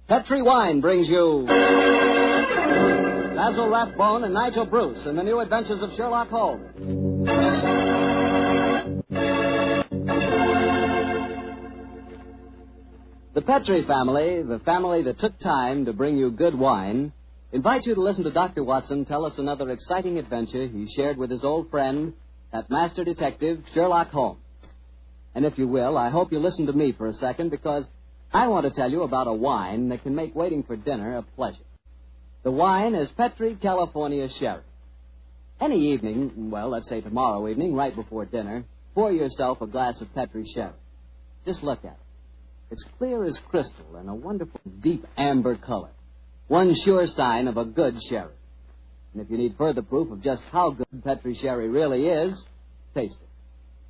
Petri Wine brings you Basil Rathbone and Nigel Bruce in the new adventures of Sherlock Holmes. The Petri family, the family that took time to bring you good wine, invites you to listen to Dr. Watson tell us another exciting adventure he shared with his old friend, that master detective, Sherlock Holmes. And if you will, I hope you listen to me for a second, because I want to tell you about a wine that can make waiting for dinner a pleasure. The wine is Petri California Sherry. Any evening, well, let's say tomorrow evening, right before dinner, pour yourself a glass of Petri Sherry. Just look at it. It's clear as crystal and a wonderful deep amber color. One sure sign of a good sherry. And if you need further proof of just how good Petri Sherry really is, taste it.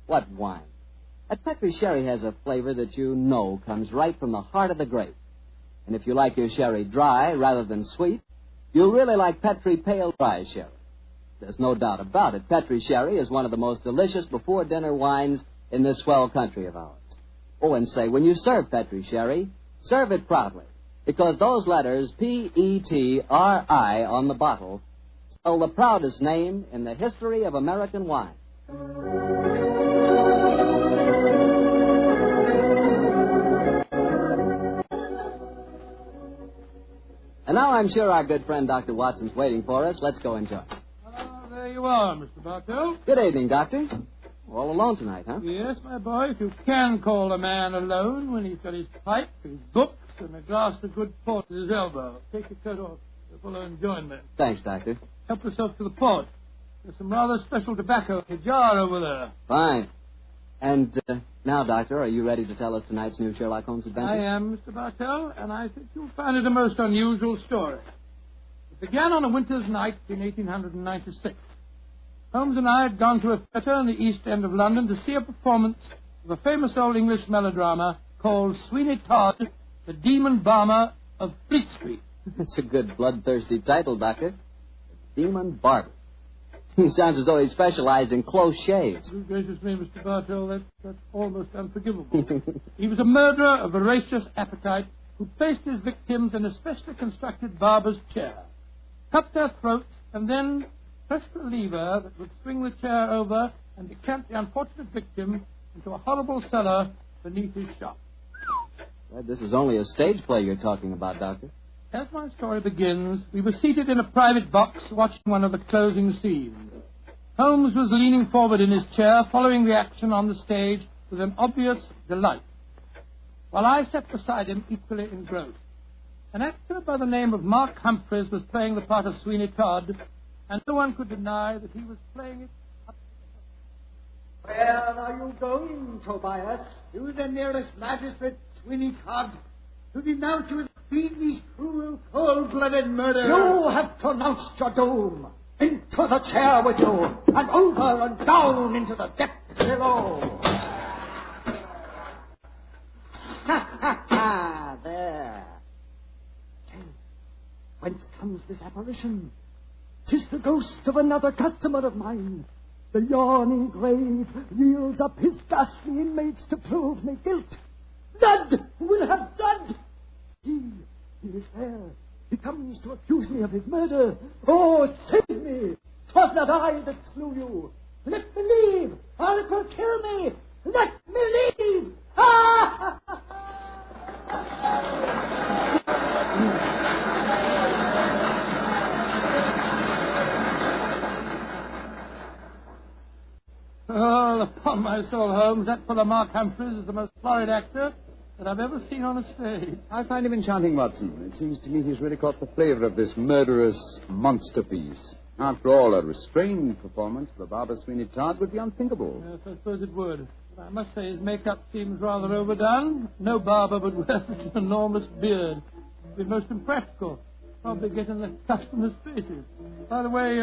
What wine? That Petri Sherry has a flavor that you know comes right from the heart of the grape. And if you like your sherry dry rather than sweet, you'll really like Petri Pale Dry Sherry. There's no doubt about it. Petri Sherry is one of the most delicious before-dinner wines in this swell country of ours. Oh, and say, when you serve Petri Sherry, serve it proudly, because those letters, P-E-T-R-I, on the bottle, spell the proudest name in the history of American wine. And now I'm sure our good friend Dr. Watson's waiting for us. Let's go enjoy. There you are, Mr. Bartell. Good evening, Doctor. All alone tonight, huh? Yes, my boy, if you can call a man alone when he's got his pipe, his books, and a glass of good port at his elbow. Take your coat off. Full of enjoyment. Thanks, Doctor. Help yourself to the port. There's some rather special tobacco in a jar over there. Fine. And now, Doctor, are you ready to tell us tonight's new Sherlock Holmes adventure? I am, Mr. Bartell, and I think you'll find it a most unusual story. It began on a winter's night in 1896. Holmes and I had gone to a theatre in the East End of London to see a performance of a famous old English melodrama called Sweeney Todd, the Demon Barber of Fleet Street. That's a good bloodthirsty title, Doctor. The Demon Barber. He sounds as though he specialized in close shaves. Good gracious me, Mr. Bartell, that's almost unforgivable. He was a murderer of voracious appetite who placed his victims in a specially constructed barber's chair, cut their throats, and then pressed a lever that would swing the chair over and decamp the unfortunate victim into a horrible cellar beneath his shop. Well, this is only a stage play you're talking about, Doctor. As my story begins, we were seated in a private box watching one of the closing scenes. Holmes was leaning forward in his chair, following the action on the stage with an obvious delight, while I sat beside him equally engrossed. An actor by the name of Mark Humphreys was playing the part of Sweeney Todd, and no one could deny that he was playing it up to the... Where are you going, Tobias? To the nearest magistrate, Sweeney Todd, to denounce you as fiendish, cruel, cold-blooded murder. You have pronounced your doom. Into the chair with you, and over and down into the depths below. Ha, ha, ha, there. Whence comes this apparition? 'Tis the ghost of another customer of mine. The yawning grave yields up his ghastly inmates to prove me guilt. Blood will have blood. He is there. He comes to accuse me of his murder. Oh, save me. 'Twas not I that slew you. Let me leave, or it will kill me. Let me leave. Ah! Oh, upon my soul, Holmes, that fellow Mark Humphreys is the most florid actor that I've ever seen on a stage. I find him enchanting, Watson. It seems to me he's really caught the flavor of this murderous monster piece. After all, a restrained performance of the Barber Sweeney Todd would be unthinkable. Yes, I suppose it would. But I must say his makeup seems rather overdone. No barber would wear such an enormous beard. It would be most impractical. Probably get in the customers' faces. By the way,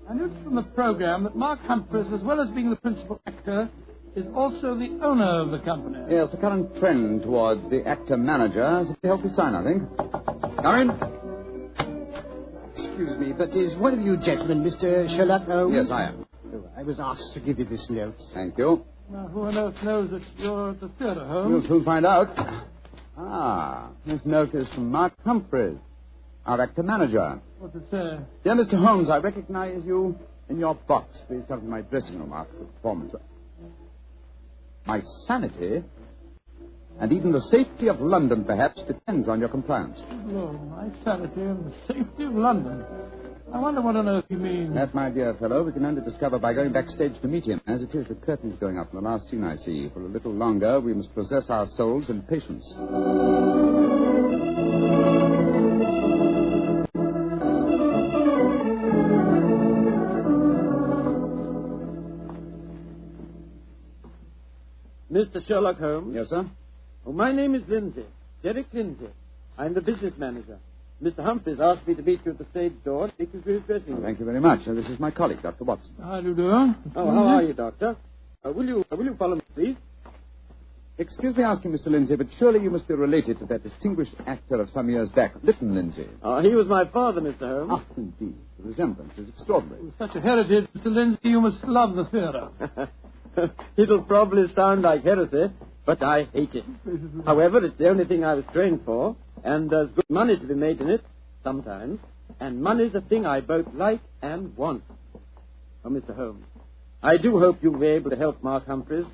I noticed from the program that Mark Humphreys, as well as being the principal actor, is also the owner of the company. Yes, the current trend towards the actor-manager is a healthy sign, I think. Come in. Excuse me, but is one of you gentlemen Mr. Sherlock Holmes? Yes, I am. Oh, I was asked to give you this note. Thank you. Now, who on earth knows that you're at the theatre, Holmes? We'll soon find out. Ah, this note is from Mark Humphreys, our actor-manager. What's it say? Dear Mr. Holmes, I recognize you in your box. Please come to my dressing room after the performance. My sanity, and even the safety of London, perhaps, depends on your compliance. Oh, my sanity and the safety of London. I wonder what on earth you mean. That, my dear fellow, we can only discover by going backstage to meet him. As it is, the curtain's going up in the last scene I see. For a little longer, we must possess our souls in patience. Mr. Sherlock Holmes? Yes, sir? Oh, my name is Lindsay. Derek Lindsay. I'm the business manager. Mr. Humphreys asked me to meet you at the stage door and take you to his dressing room. Thank you very much. This is my colleague, Dr. Watson. How do you do? Oh, how are you, Doctor? Will you follow me, please? Excuse me asking, Mr. Lindsay, but surely you must be related to that distinguished actor of some years back, Lytton Lindsay. Oh, he was my father, Mr. Holmes. Ah, indeed. The resemblance is extraordinary. With such a heritage, Mr. Lindsay, you must love the theatre. It'll probably sound like heresy, but I hate it. However, it's the only thing I was trained for, and there's good money to be made in it, sometimes, and money's a thing I both like and want. Oh, Mr. Holmes, I do hope you'll be able to help Mark Humphreys.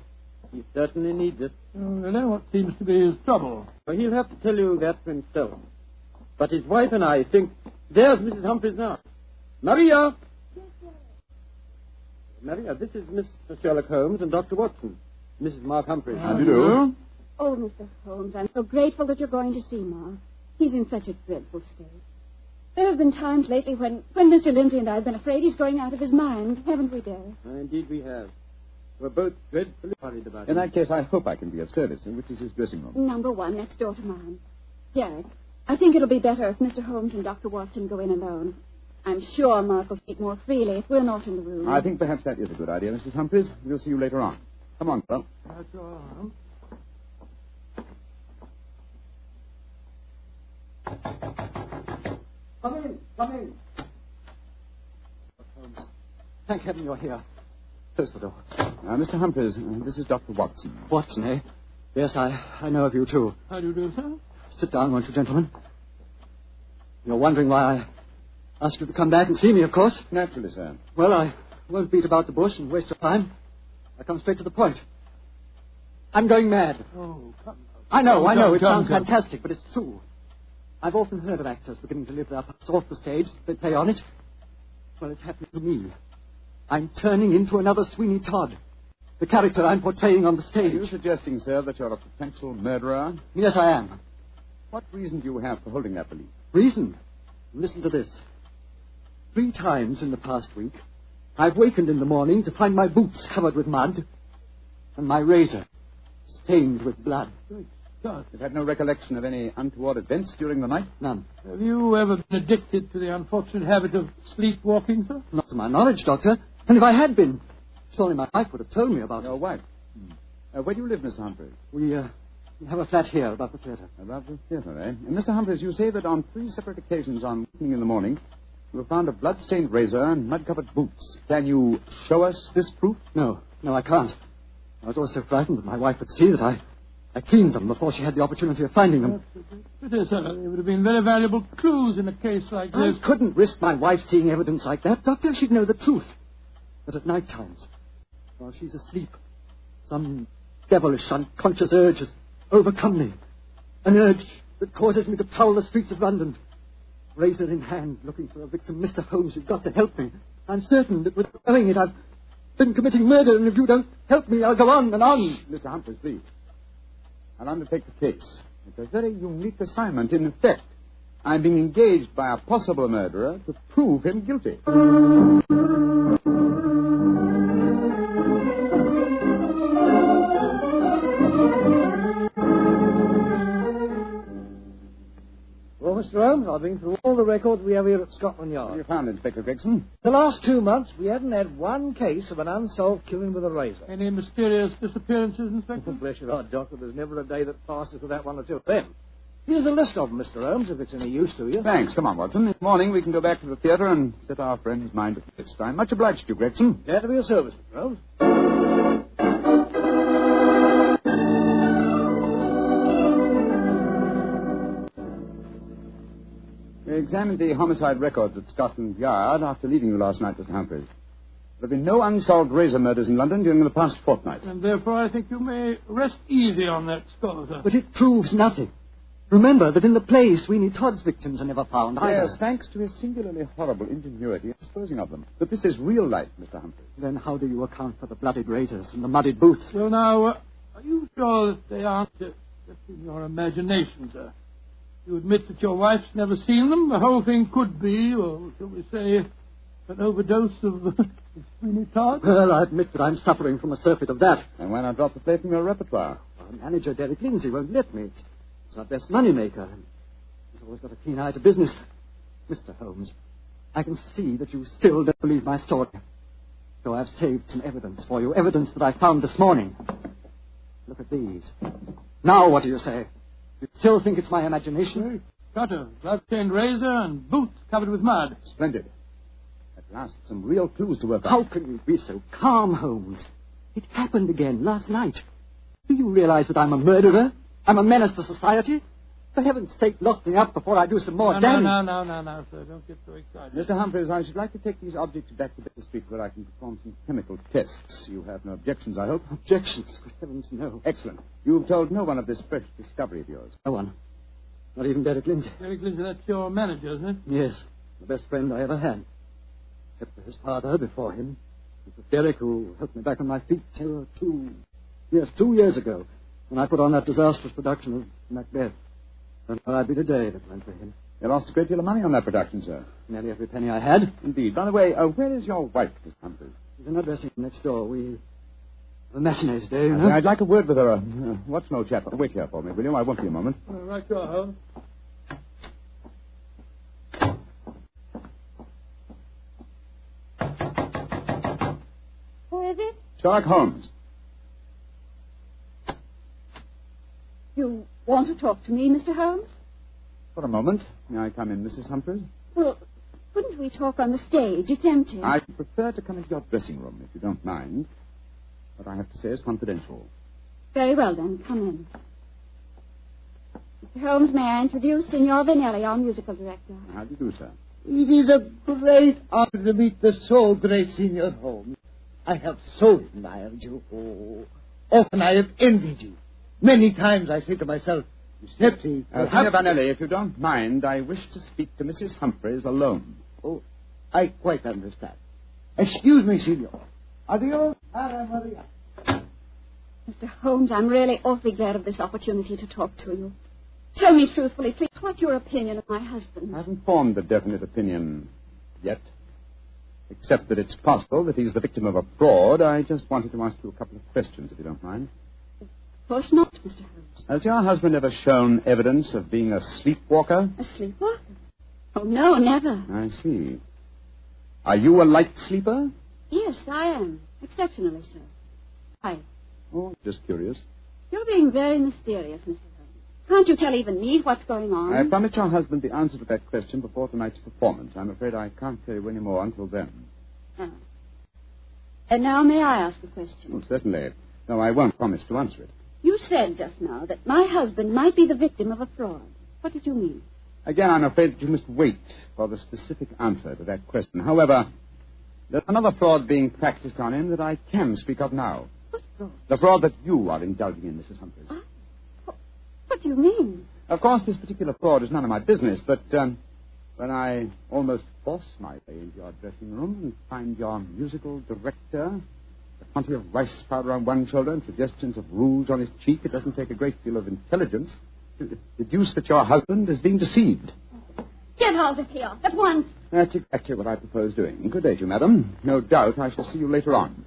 He certainly needs it. Oh, really? What seems to be his trouble? Well, he'll have to tell you that for himself. But his wife and I think... There's Mrs. Humphreys now. Maria! Maria, this is Mr. Sherlock Holmes and Dr. Watson. Mrs. Mark Humphreys. How do you do? Oh, Mr. Holmes, I'm so grateful that you're going to see Mark. He's in such a dreadful state. There have been times lately when Mr. Lindsay and I have been afraid he's going out of his mind, haven't we, Derek? Indeed we have. We're both dreadfully worried about him. In that case, I hope I can be of service. Which is his dressing room? Number 1, next door to mine. Derek, I think it'll be better if Mr. Holmes and Dr. Watson go in alone. I'm sure Mark will speak more freely if we're not in the room. I think perhaps that is a good idea, Mrs. Humphreys. We'll see you later on. Come on, fellow. That's all right. Come in, come in. Holmes, thank heaven you're here. Close the door. Mr. Humphreys, this is Dr. Watson. Watson, eh? Yes, I know of you, too. How do you do, sir? Sit down, won't you, gentlemen? You're wondering why I asked you to come back and see me, of course. Naturally, sir. Well, I won't beat about the bush and waste your time. I come straight to the point. I'm going mad. Oh, come I know. It Come. sounds fantastic, but it's true. I've often heard of actors beginning to live their parts off the stage. They play on it. Well, it's happening to me. I'm turning into another Sweeney Todd. The character I'm portraying on the stage. Are you suggesting, sir, that you're a potential murderer? Yes, I am. What reason do you have for holding that belief? Reason? Listen to this. 3 times in the past week, I've wakened in the morning to find my boots covered with mud and my razor stained with blood. God. You've had no recollection of any untoward events during the night? None. Have you ever been addicted to the unfortunate habit of sleepwalking, sir? Not to my knowledge, Doctor. And if I had been, surely my wife would have told me about Your it. wife? Where do you live, Mr. Humphreys? We have a flat here above the theatre. Above the theatre, eh? And Mr. Humphreys, you say that on 3 separate occasions on wakening in the morning, you have found a blood-stained razor and mud-covered boots. Can you show us this proof? No, I can't. I was always so frightened that my wife would see that I cleaned them before she had the opportunity of finding them. It is, sir. They would have been very valuable clues in a case like I this. couldn't risk my wife seeing evidence like that, Doctor. She'd know the truth. But at night times, while she's asleep, some devilish, unconscious urge has overcome me. An urge that causes me to prowl the streets of London. Razor in hand, looking for a victim. Mr. Holmes, you've got to help me. I'm certain that without knowing it, I've been committing murder, and if you don't help me, I'll go on and on. Mr. Humphreys, please. I'll undertake the case. It's a very unique assignment. In effect, I'm being engaged by a possible murderer to prove him guilty. Well, Mr. Holmes, I've been through all the records we have here at Scotland What have Yard. you found, Inspector Gregson? The last 2 months, we haven't had one case of an unsolved killing with a razor. Any mysterious disappearances, Inspector? Bless your heart, Doctor, there's never a day that passes without 1 or 2 of them. Here's a list of them, Mr. Holmes, if it's any use to you. Thanks. Come on, Watson. This morning we can go back to the theatre and set our friend's mind at rest. I'm much obliged to you, Gregson. Glad to be of service, Mr. Holmes. We examined the homicide records at Scotland Yard after leaving you last night, Mr. Humphreys. There have been no unsolved razor murders in London during the past fortnight. And therefore I think you may rest easy on that score, sir. But it proves nothing. Remember that in the play, Sweeney Todd's victims are never found either. Yes, thanks to his singularly horrible ingenuity in disposing of them. But this is real life, Mr. Humphreys. Then how do you account for the bloodied razors and the muddied boots? Well, now, are you sure that they aren't just in your imagination, sir? You admit that your wife's never seen them? The whole thing could be, or shall we say, an overdose of Sweeney Todd? Well, I admit that I'm suffering from a surfeit of that. And why not drop the play from your repertoire? Our manager, Derek Lindsay, won't let me. He's our best moneymaker. He's always got a keen eye to business. Mr. Holmes, I can see that you still don't believe my story. So I've saved some evidence for you, evidence that I found this morning. Look at these. Now what do you say? You still think it's my imagination? Cutter, blood-stained razor, and boots covered with mud. Splendid. At last, some real clues to work How out. can you be so calm, Holmes? It happened again last night. Do you realize that I'm a murderer? I'm a menace to society? For heaven's sake, lock me up before I do some more damage. No, sir. Don't get so excited. Mr. Humphreys, I should like to take these objects back to Baker Street where I can perform some chemical tests. You have no objections, I hope? Objections? Good heavens, no. Excellent. You've told no one of this fresh discovery of yours. No one. Not even Derek Lindsay. Derek Lindsay, that's your manager, isn't it? Yes, the best friend I ever had. Except for his father before him. It was Derek who helped me back on my feet 2 years ago, when I put on that disastrous production of Macbeth. And where I'd be today if it weren't for him. You lost a great deal of money on that production, sir. Nearly every penny I had. Indeed. By the way, where is your wife, Mr. Humphreys? She's in her dressing room next door. We have a matinee today, you know. I'd like a word with her. What's no chap? Wait here for me, will you? I won't be a moment. Right, you are, Holmes. Who is it? Sherlock Holmes. You want to talk to me, Mr. Holmes? For a moment. May I come in, Mrs. Humphreys? Well, couldn't we talk on the stage? It's empty. I prefer to come into your dressing room, if you don't mind. What I have to say is confidential. Very well, then. Come in. Mr. Holmes, may I introduce Signor Vanelli, our musical director? How do you do, sir? It is a great honor to meet the so great Signor Holmes. I have so admired you. Oh, often I have envied you. Many times I say to myself, Snipsy, Signor Vanelli, if you don't mind, I wish to speak to Mrs. Humphreys alone. Oh, I quite understand. Excuse me, Signor. Adios, Cara Maria. Mr. Holmes, I'm really awfully glad of this opportunity to talk to you. Tell me truthfully, please, what's your opinion of my husband? I haven't formed a definite opinion yet, except that it's possible that he's the victim of a fraud. I just wanted to ask you a couple of questions, if you don't mind. Of course not, Mr. Holmes. Has your husband ever shown evidence of being a sleepwalker? A sleepwalker? Oh, no, never. I see. Are you a light sleeper? Yes, I am. Exceptionally so. Why? Oh, just curious. You're being very mysterious, Mr. Holmes. Can't you tell even me what's going on? I promised your husband the answer to that question before tonight's performance. I'm afraid I can't tell you any more until then. Oh. And now may I ask a question? Oh, certainly. No, I won't promise to answer it. You said just now that my husband might be the victim of a fraud. What did you mean? Again, I'm afraid that you must wait for the specific answer to that question. However, there's another fraud being practiced on him that I can speak of now. What fraud? The fraud that you are indulging in, Mrs. Humphreys. What do you mean? Of course, this particular fraud is none of my business, but when I almost force my way into your dressing room and find your musical director, a quantity of rice powder on one shoulder and suggestions of rouge on his cheek, it doesn't take a great deal of intelligence to deduce that your husband is being deceived. Get out of here at once. That's exactly what I propose doing. Good day to you, madam. No doubt I shall see you later on.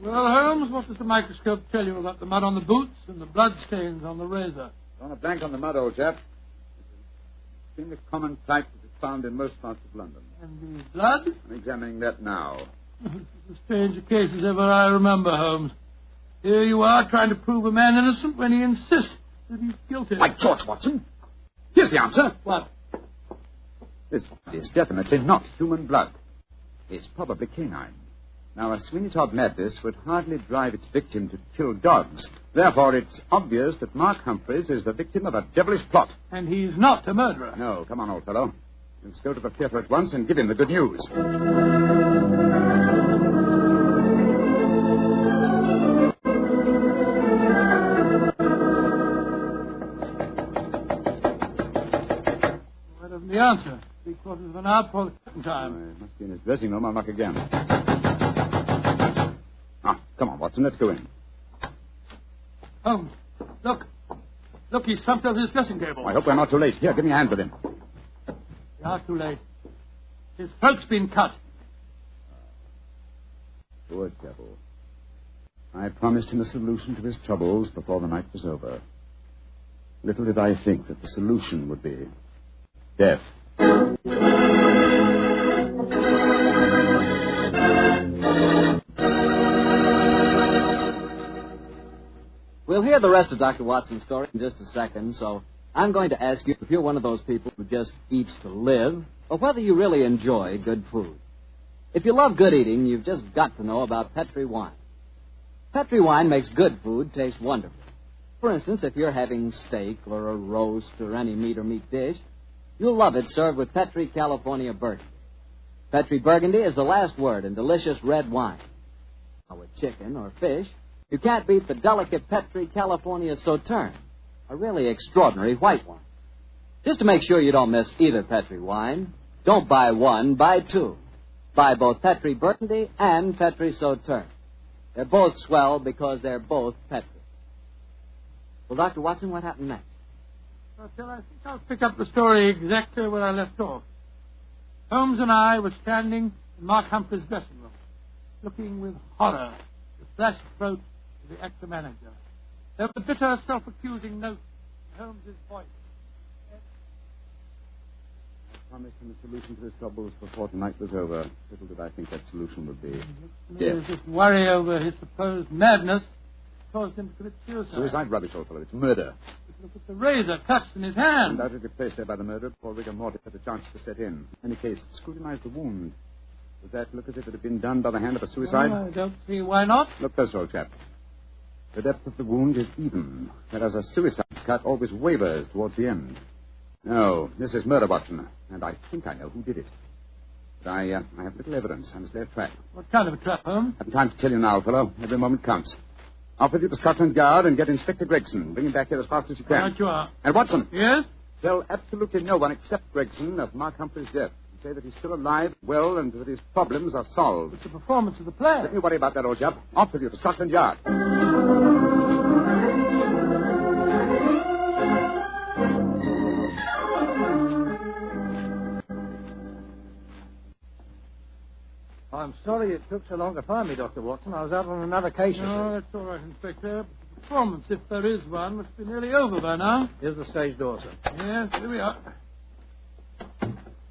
Well, Holmes, what does the microscope tell you about the mud on the boots and the blood stains on the razor? Drawn a blank on the mud, old chap. It's a common type that is found in most parts of London. And the blood? I'm examining that now. This is as strange a case as ever I remember, Holmes. Here you are trying to prove a man innocent when he insists that he's guilty. By George, Watson. Here's the answer. What? This is definitely not human blood. It's probably canine. Now, a Sweeney Todd madness would hardly drive its victim to kill dogs. Therefore, it's obvious that Mark Humphreys is the victim of a devilish plot. And he's not a murderer. No, come on, old fellow. Let's go to the theater at once and give him the good news. What of the answer? 3/4 of an hour before the curtain time. It must be in his dressing room. I'll knock again. Ah, come on, Watson. Let's go in. Holmes, look. Look, he's slumped over his dressing table. I hope we're not too late. Here, give me a hand with him. We are too late. His throat's been cut. Poor devil. I promised him a solution to his troubles before the night was over. Little did I think that the solution would be death. We'll hear the rest of Dr. Watson's story in just a second, so I'm going to ask you if you're one of those people who just eats to live, or whether you really enjoy good food. If you love good eating, you've just got to know about Petri wine. Petri wine makes good food taste wonderful. For instance, if you're having steak or a roast or any meat or meat dish, you'll love it served with Petri California Burgundy. Petri Burgundy is the last word in delicious red wine. Now, with chicken or fish, you can't beat the delicate Petri California Sauterne, a really extraordinary white wine. Just to make sure you don't miss either Petri wine, don't buy one, buy two. Buy both Petri Burgundy and Petri Sauterne. They're both swell because they're both Petri. Well, Dr. Watson, what happened next? Well, Phil, I think I'll pick up the story exactly where I left off. Holmes and I were standing in Mark Humphrey's dressing room, looking with horror at the flashed throat of the actor manager. There was a bitter, self-accusing note in Holmes's voice. I promised him a solution to his troubles before tonight was over. Little did I think that solution would be death. This worry over his supposed madness caused him to commit suicide. Suicide? Rubbish, old fellow. It's murder. Look at the razor clutched in his hand. Undoubtedly placed there by the murderer before rigor mortis had a chance to set in. In any case, scrutinize the wound. Does that look as if it had been done by the hand of a suicide? Well, I don't see why not. Look closer, old chap. The depth of the wound is even, whereas a suicide cut always wavers towards the end. No, this is murder, Watson, and I think I know who did it. But I have little evidence. I must lay a trap. What kind of a trap, Holmes? I haven't time to tell you now, fellow. Every moment counts. Off with you to Scotland Yard and get Inspector Gregson. Bring him back here as fast as you can. Right you are. And Watson. Yes? Tell absolutely no one except Gregson of Mark Humphrey's death. And say that he's still alive, well, and that his problems are solved. It's the performance of the play. Don't you worry about that, old chap. Off with you to Scotland Yard. I'm sorry it took so long to find me, Dr. Watson. I was out on another case. No, that's all right, Inspector. The performance, if there is one, must be nearly over by now. Here's the stage door, sir. Yes, here we are.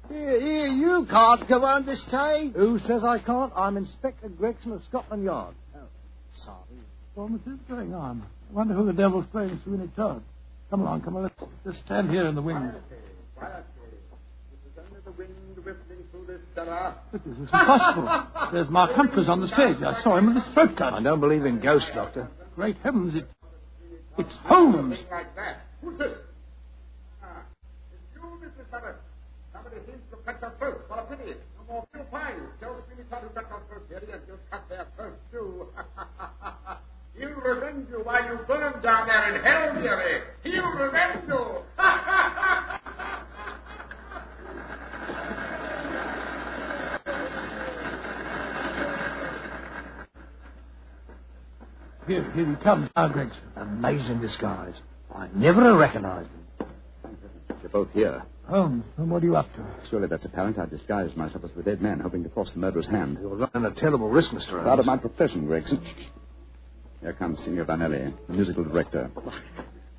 Here, you can't go on this time. Who says I can't? I'm Inspector Gregson of Scotland Yard. Oh, sorry. Performance is going on. I wonder who the devil's playing Sweeney Todd. Come along, let's just stand here in the wing. The wind whistling through this cellar. This is impossible. There's Mark Humphreys on the stage. I saw him with his throat cut. I don't believe in ghosts, Doctor. Great heavens, it's Holmes. Like that. Who's this? It's you, Mr. Summers. Somebody seems to cut your throat. What a pity. No more few pies. Joe Sweeney Todd who cut your throat, dearie, and you'll cut their throats, too. He'll revenge you while you burn down there in hell, dearie. He'll revenge you. Here he comes now, Gregson. Amazing disguise. I never recognized him. You're both here. Holmes, and what are you up to? Surely that's apparent. I've disguised myself as the dead man, hoping to force the murderer's hand. You're running a terrible risk, Mr. Holmes. Proud of my profession, Gregson. Here comes Signor Vanelli, the musical director.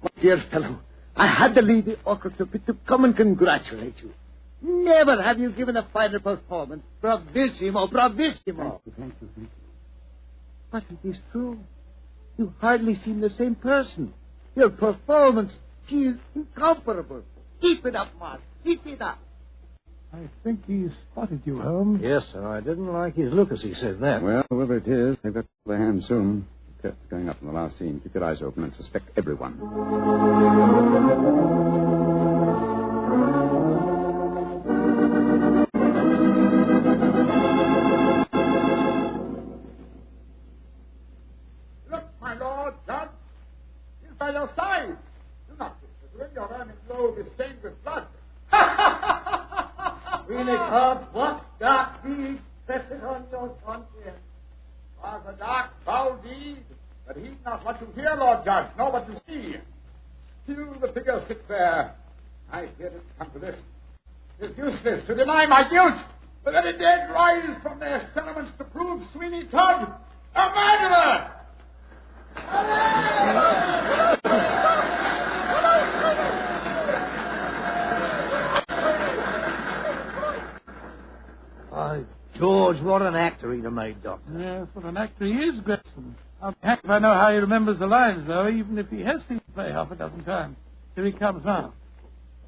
My dear fellow, I had to leave the orchestra pit to come and congratulate you. Never have you given a finer performance. Bravissimo, bravissimo. Thank you. But it is true. You hardly seem the same person. Your performance is incomparable. Keep it up, Mark. Keep it up. I think he's spotted you, Holmes. Yes, sir. I didn't like his look as he said that. Well, whoever it is, they've got their hands soon. The curtain's going up in the last scene. Keep your eyes open and suspect everyone. Look, my lord, Judge. He's by your side. Do not disappear. Your ermine robe is stained with blood. Really, Cobb, what dark deed presses on your conscience? Was a dark, foul deed, but heed not what you hear, Lord Judge, nor what you see. Still the figure sits there. I fear it come to this. It is useless to deny my guilt. The very dead rise from their settlements to prove Sweeney Todd a murderer. By George, what an actor he'd have made, Doctor. Yes, what an actor he is, Gregson. I'll be happy if I know how he remembers the lines, though, even if he has seen the play half a dozen times. Here he comes now.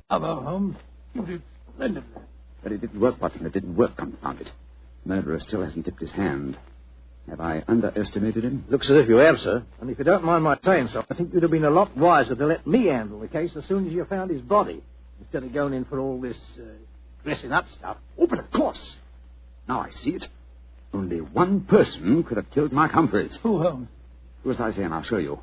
Bravo, Holmes. You did splendidly. But it didn't work, Watson. It didn't work, confound it. The murderer still hasn't tipped his hand. Have I underestimated him? Looks as if you have, sir. And if you don't mind my saying so, I think you'd have been a lot wiser to let me handle the case as soon as you found his body, instead of going in for all this dressing up stuff. Oh, but of course. Now I see it. Only one person could have killed Mark Humphreys. Who, Holmes? Do as I say, and I'll show you.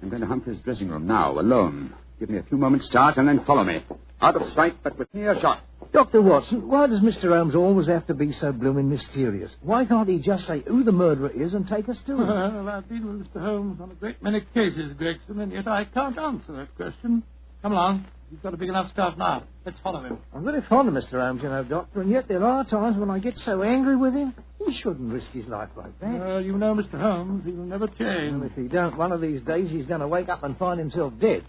I'm going to Humphreys' dressing room now, alone. Give me a few moments' start, and then follow me. Out of sight, but with earshot. Dr. Watson, why does Mr. Holmes always have to be so blooming mysterious? Why can't he just say who the murderer is and take us to him? Well, I've been with Mr. Holmes on a great many cases, Gregson, and yet I can't answer that question. Come along. You've got a big enough start now. Let's follow him. I'm very fond of Mr. Holmes, you know, Doctor, and yet there are times when I get so angry with him. He shouldn't risk his life like that. Well, you know Mr. Holmes. He will never change. And if he don't, one of these days he's going to wake up and find himself dead.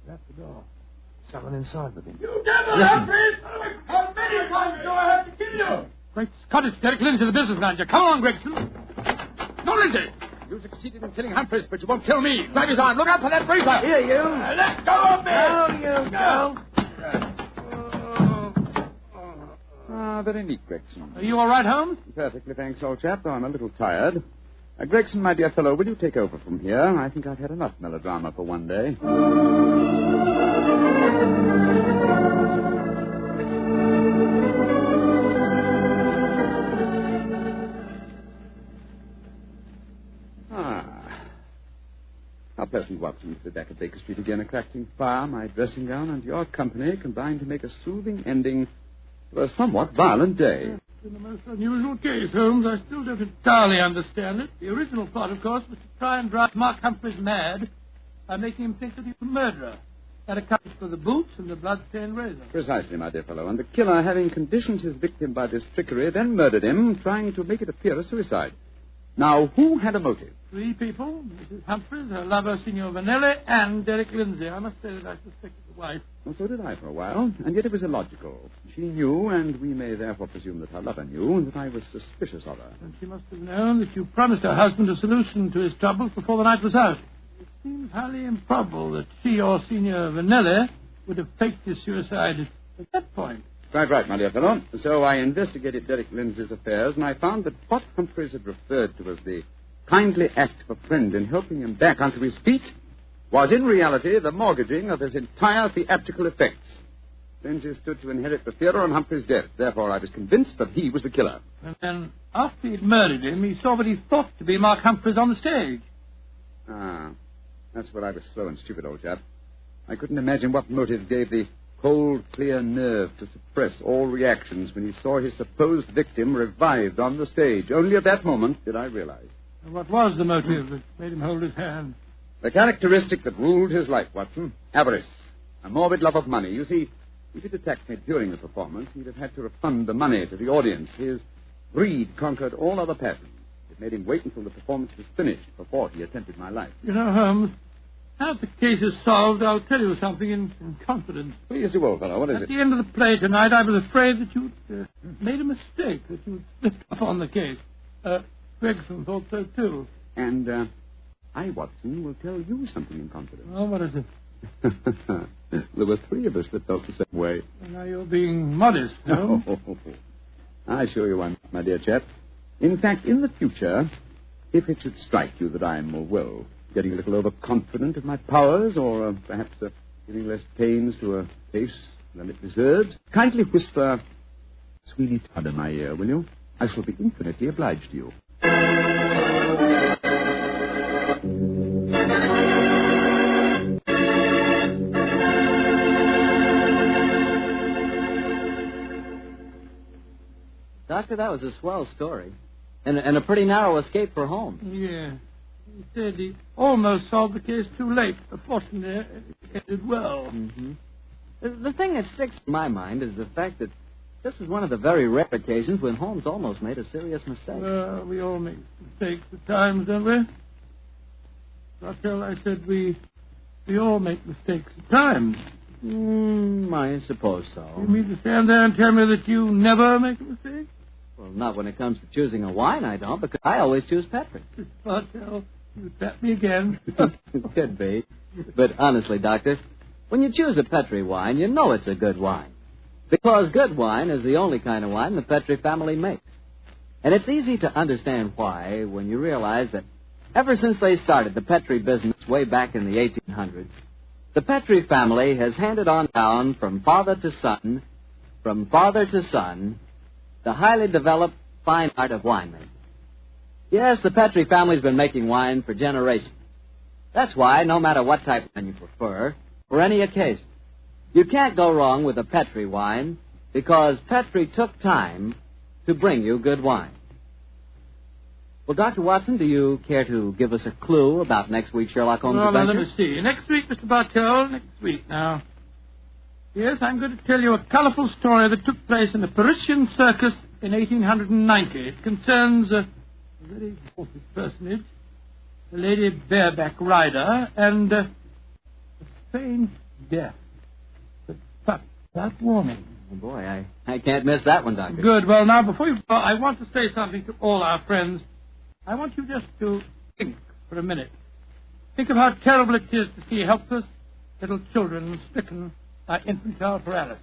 That's the door. Someone inside with him. You devil, Humphreys! How many times do I have to kill you? Great Scott, it's Derek Lindsay, the business manager. Come on, Gregson. No, Lindsay! You succeeded in killing Humphreys, but you won't kill me. Grab his arm. Look out for that razor. Here, you. Let go of me! No, you don't. Very neat, Gregson. Are you all right, Holmes? Perfectly, thanks, old chap, though I'm a little tired. Gregson, my dear fellow, will you take over from here? I think I've had enough melodrama for one day. How pleasant, Watson, to be back at Baker Street again, a crackling fire, my dressing gown, and your company combined to make a soothing ending to a somewhat violent day. It's been a most unusual case, Holmes. I still don't entirely understand it. The original plot, of course, was to try and drive Mark Humphreys mad by making him think that he was a murderer. That accounts for the boots and the blood-stained razor. Precisely, my dear fellow. And the killer, having conditioned his victim by this trickery, then murdered him, trying to make it appear a suicide. Now, who had a motive? 3 people. Mrs. Humphreys, her lover, Signor Vanelli, and Derek Lindsay. I must say that I suspected the wife. Well, so did I for a while, and yet it was illogical. She knew, and we may therefore presume that her lover knew, that I was suspicious of her. And she must have known that you promised her husband a solution to his troubles before the night was out. It seems highly improbable that she or Signor Vanelli would have faked his suicide at that point. Quite right, my dear fellow. So I investigated Derek Lindsay's affairs, and I found that what Humphreys had referred to as the kindly act of a friend in helping him back onto his feet was in reality the mortgaging of his entire theatrical effects. Lindsay stood to inherit the theatre on Humphreys' death. Therefore, I was convinced that he was the killer. And then, after he'd murdered him, he saw what he thought to be Mark Humphreys on the stage. Ah, that's where I was slow and stupid, old chap. I couldn't imagine what motive gave the cold, clear nerve to suppress all reactions when he saw his supposed victim revived on the stage. Only at that moment did I realize. And what was the motive that made him hold his hand? The characteristic that ruled his life, Watson. Avarice. A morbid love of money. You see, if he'd attacked me during the performance, he'd have had to refund the money to the audience. His greed conquered all other passions. It made him wait until the performance was finished before he attempted my life. You know, Holmes, now that the case is solved, I'll tell you something in confidence. Please do, old fellow. What is At it? the end of the play tonight, I was afraid that you'd made a mistake, that you'd slipped up on the case. Gregson thought so, too. And I, Watson, will tell you something in confidence. Oh, what is it? There were three of us that felt the same way. Well, now you're being modest, no? I assure you I'm not, my dear chap. In fact, in the future, if it should strike you that I'm, well, getting a little overconfident of my powers, or perhaps giving less pains to a case than it deserves, kindly whisper Sweeney Todd in my ear, will you? I shall be infinitely obliged to you. Doctor, that was a swell story. And a pretty narrow escape for Holmes. Yeah. He said he almost solved the case too late. Fortunately, it ended well. Mm-hmm. The thing that sticks in my mind is the fact that this was one of the very rare occasions when Holmes almost made a serious mistake. Well, we all make mistakes at times, don't we? Raquel, I said we all make mistakes at times. I suppose so. You mean to stand there and tell me that you never make a mistake? Well, not when it comes to choosing a wine, I don't, because I always choose Petri. Raquel, you tap me again. Could be. But honestly, Doctor, when you choose a Petri wine, you know it's a good wine. Because good wine is the only kind of wine the Petri family makes. And it's easy to understand why when you realize that ever since they started the Petri business way back in the 1800s, the Petri family has handed on down from father to son, the highly developed fine art of winemaking. Yes, the Petri family's been making wine for generations. That's why, no matter what type of wine you prefer, for any occasion, you can't go wrong with a Petri wine because Petri took time to bring you good wine. Well, Dr. Watson, do you care to give us a clue about next week's Sherlock Holmes adventure? Let me see. Next week, Mr. Bartell, next week now. Yes, I'm going to tell you a colorful story that took place in the Parisian circus in 1890. It concerns a very important personage, the Lady Bareback Rider, and a strange death. But that warning. Oh, boy, I can't miss that one, Doctor. Good. Well, now, before you go, I want to say something to all our friends. I want you just to think for a minute. Think of how terrible it is to see helpless little children stricken by infantile paralysis.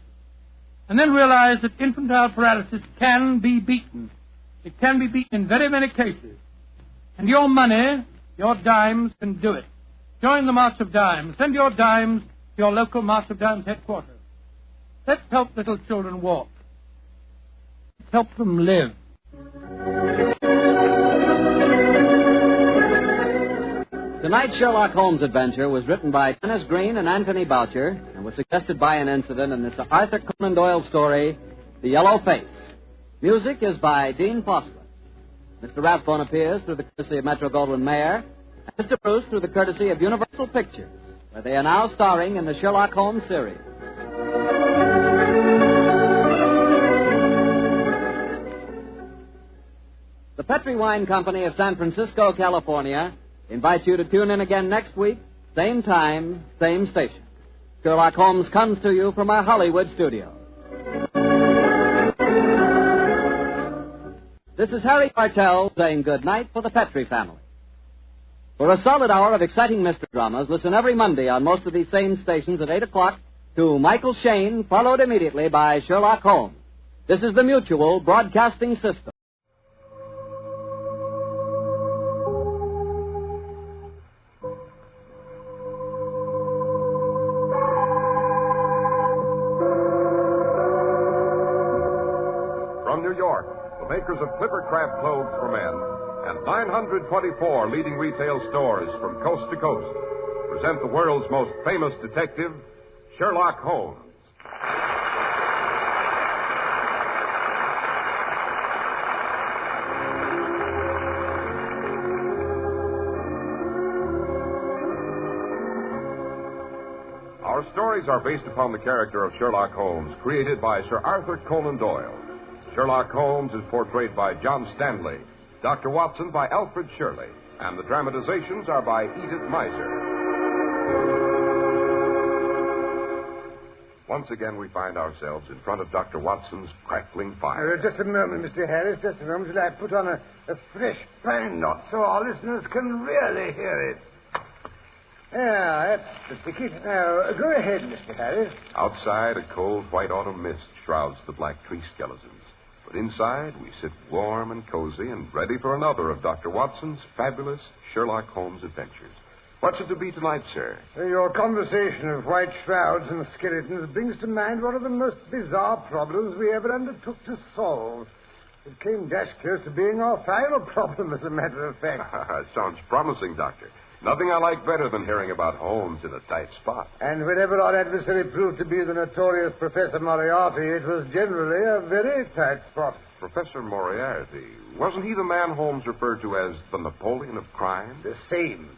And then realize that infantile paralysis can be beaten. It can be beaten in very many cases. And your money, your dimes, can do it. Join the March of Dimes. Send your dimes to your local March of Dimes headquarters. Let's help little children walk. Let's help them live. Tonight's Sherlock Holmes adventure was written by Dennis Green and Anthony Boucher and was suggested by an incident in this Arthur Conan Doyle story, The Yellow Face. Music is by Dean Foster. Mr. Rathbone appears through the courtesy of Metro-Goldwyn-Mayer, and Mr. Bruce through the courtesy of Universal Pictures, where they are now starring in the Sherlock Holmes series. The Petri Wine Company of San Francisco, California, invites you to tune in again next week, same time, same station. Sherlock Holmes comes to you from our Hollywood studio. This is Harry Bartell saying good night for the Petri family. For a solid hour of exciting mystery dramas, listen every Monday on most of these same stations at 8 o'clock to Michael Shayne, followed immediately by Sherlock Holmes. This is the Mutual Broadcasting System. From New York, the makers of Clipper Craft clothes for men and 924 leading retail stores from coast to coast present the world's most famous detective, Sherlock Holmes. Our stories are based upon the character of Sherlock Holmes, created by Sir Arthur Conan Doyle. Sherlock Holmes is portrayed by John Stanley, Dr. Watson by Alfred Shirley, and the dramatizations are by Edith Meiser. Once again, we find ourselves in front of Dr. Watson's crackling fire. Just a moment, Mr. Harris, just a moment till I put on a fresh pine knot so our listeners can really hear it. Yeah, that's the ticket. Now, go ahead, Mr. Harris. Outside, a cold white autumn mist shrouds the black tree skeletons. But inside, we sit warm and cozy and ready for another of Dr. Watson's fabulous Sherlock Holmes adventures. What's it to be tonight, sir? Your conversation of white shrouds and skeletons brings to mind one of the most bizarre problems we ever undertook to solve. It came dash close to being our final problem, as a matter of fact. It sounds promising, Doctor. Nothing I like better than hearing about Holmes in a tight spot. And whenever our adversary proved to be the notorious Professor Moriarty, it was generally a very tight spot. Professor Moriarty, wasn't he the man Holmes referred to as the Napoleon of crime? The same.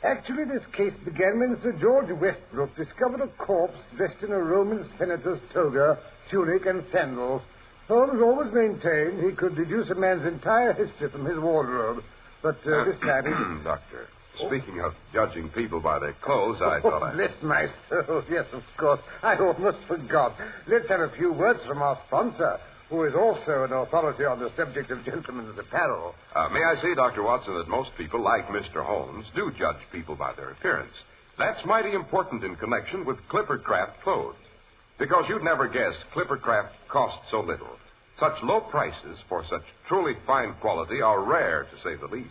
Actually, this case began when Sir George Westbrook discovered a corpse dressed in a Roman senator's toga, tunic, and sandals. Holmes always maintained he could deduce a man's entire history from his wardrobe. But this time... Doctor, speaking of judging people by their clothes, I thought I... Bless my soul. Yes, of course. I almost forgot. Let's have a few words from our sponsor, who is also an authority on the subject of gentlemen's apparel. May I say, Dr. Watson, that most people, like Mr. Holmes, do judge people by their appearance. That's mighty important in connection with Clippercraft clothes. Because you'd never guess Clippercraft costs so little. Such low prices for such truly fine quality are rare, to say the least.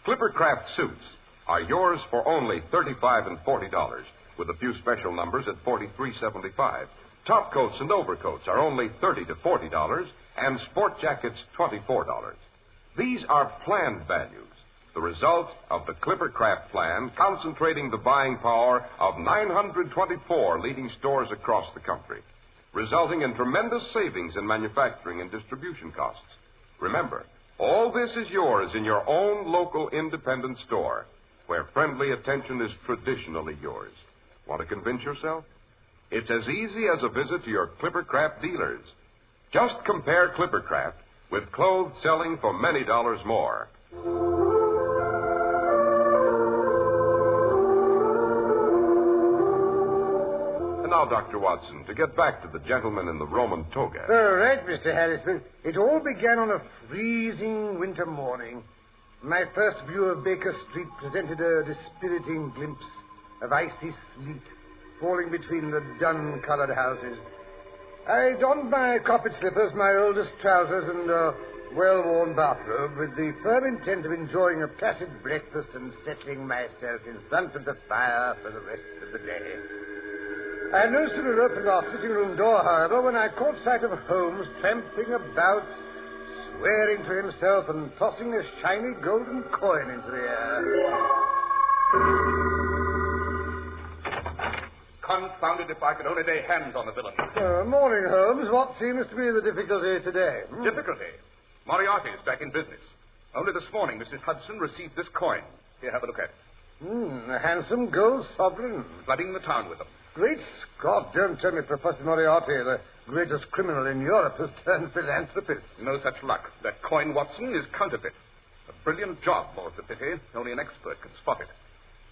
Clippercraft suits are yours for only $35 and $40, with a few special numbers at $43.75. Top coats and overcoats are only $30 to $40, and sport jackets $24. These are planned values, the result of the Clippercraft plan concentrating the buying power of 924 leading stores across the country, resulting in tremendous savings in manufacturing and distribution costs. Remember, all this is yours in your own local independent store, where friendly attention is traditionally yours. Want to convince yourself? It's as easy as a visit to your Clippercraft dealers. Just compare Clippercraft with clothes selling for many dollars more. And now, Dr. Watson, to get back to the gentleman in the Roman toga. All right, Mr. Harrison. It all began on a freezing winter morning. My first view of Baker Street presented a dispiriting glimpse of icy sleet falling between the dun-colored houses. I donned my carpet slippers, my oldest trousers, and a well-worn bathrobe with the firm intent of enjoying a placid breakfast and settling myself in front of the fire for the rest of the day. I no sooner opened our sitting-room door, however, when I caught sight of Holmes tramping about, swearing to himself and tossing a shiny golden coin into the air. Confounded if I could only lay hands on the villain. Morning, Holmes. What seems to be the difficulty today? Difficulty? Moriarty is back in business. Only this morning, Mrs. Hudson received this coin. Here, have a look at it. A handsome gold sovereign. Flooding the town with them. Great Scott, don't tell me Professor Moriarty, the greatest criminal in Europe, has turned philanthropist. No such luck. That coin, Watson, is counterfeit. A brilliant job, more's the pity. Only an expert can spot it.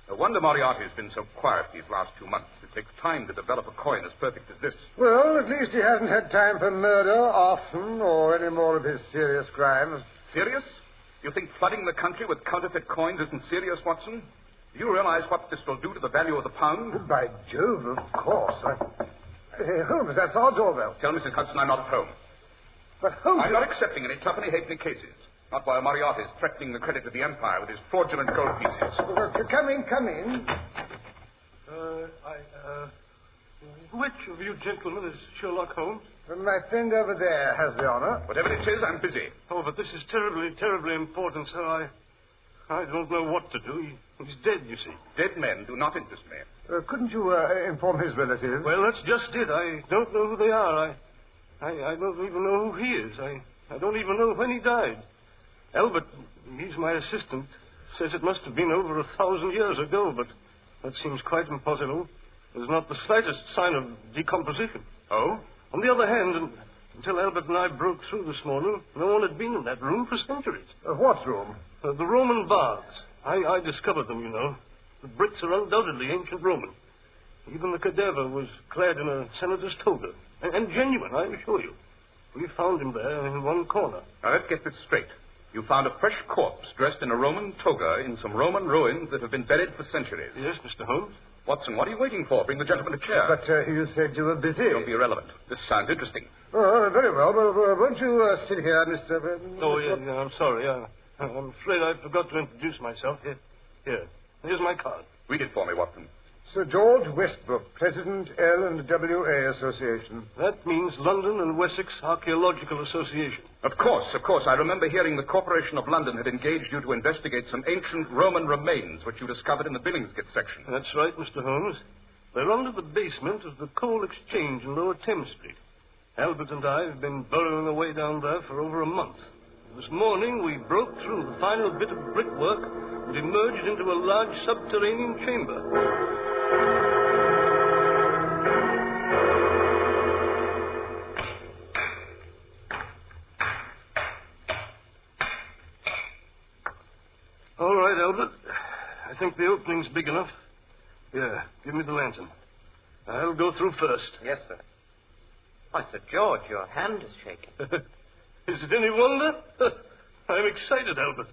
No wonder Moriarty has been so quiet these last 2 months. It takes time to develop a coin as perfect as this. Well, at least he hasn't had time for murder, arson, or any more of his serious crimes. Serious? You think flooding the country with counterfeit coins isn't serious, Watson? Do you realize what this will do to the value of the pound? Oh, by Jove, of course. Holmes, that's our doorbell. Tell Mrs. Hudson I'm not at home. But Holmes... I'm not accepting any twopenny-halfpenny cases. Not while Moriarty is threatening the credit of the Empire with his fraudulent gold pieces. Come in. Which of you gentlemen is Sherlock Holmes? My friend over there has the honor. Whatever it is, I'm busy. Oh, but this is terribly, terribly important, sir. I don't know what to do. He's dead, you see. Dead men do not interest me. Couldn't you inform his relatives? Well, that's just it. I don't know who they are. I don't even know who he is. I don't even know when he died. Albert, he's my assistant, says it must have been over 1,000 years ago, but that seems quite impossible. There's not the slightest sign of decomposition. Oh? On the other hand, until Albert and I broke through this morning, no one had been in that room for centuries. What room? The Roman baths. I discovered them, you know. The bricks are undoubtedly ancient Roman. Even the cadaver was clad in a senator's toga. And genuine, I assure you. We found him there in one corner. Now, let's get this straight. You found a fresh corpse dressed in a Roman toga in some Roman ruins that have been buried for centuries. Yes, Mr. Holmes. Watson, what are you waiting for? Bring the gentleman a chair. But you said you were busy. Don't be irrelevant. This sounds interesting. Oh, very well. Well, won't you sit here, Mr. Oh, yeah, I'm sorry. I'm afraid I forgot to introduce myself. Here. Here's my card. Read it for me, Watson. Sir George Westbrook, President L&WA Association. That means London and Wessex Archaeological Association. Of course. I remember hearing the Corporation of London had engaged you to investigate some ancient Roman remains which you discovered in the Billingsgate section. That's right, Mr. Holmes. They're under the basement of the Coal Exchange in Lower Thames Street. Albert and I have been burrowing away down there for over a month. This morning we broke through the final bit of brickwork and emerged into a large subterranean chamber. All right, Albert. I think the opening's big enough. Yeah, give me the lantern. I'll go through first. Yes, sir. Why, Sir George, your hand is shaking. Is it any wonder? I'm excited, Albert.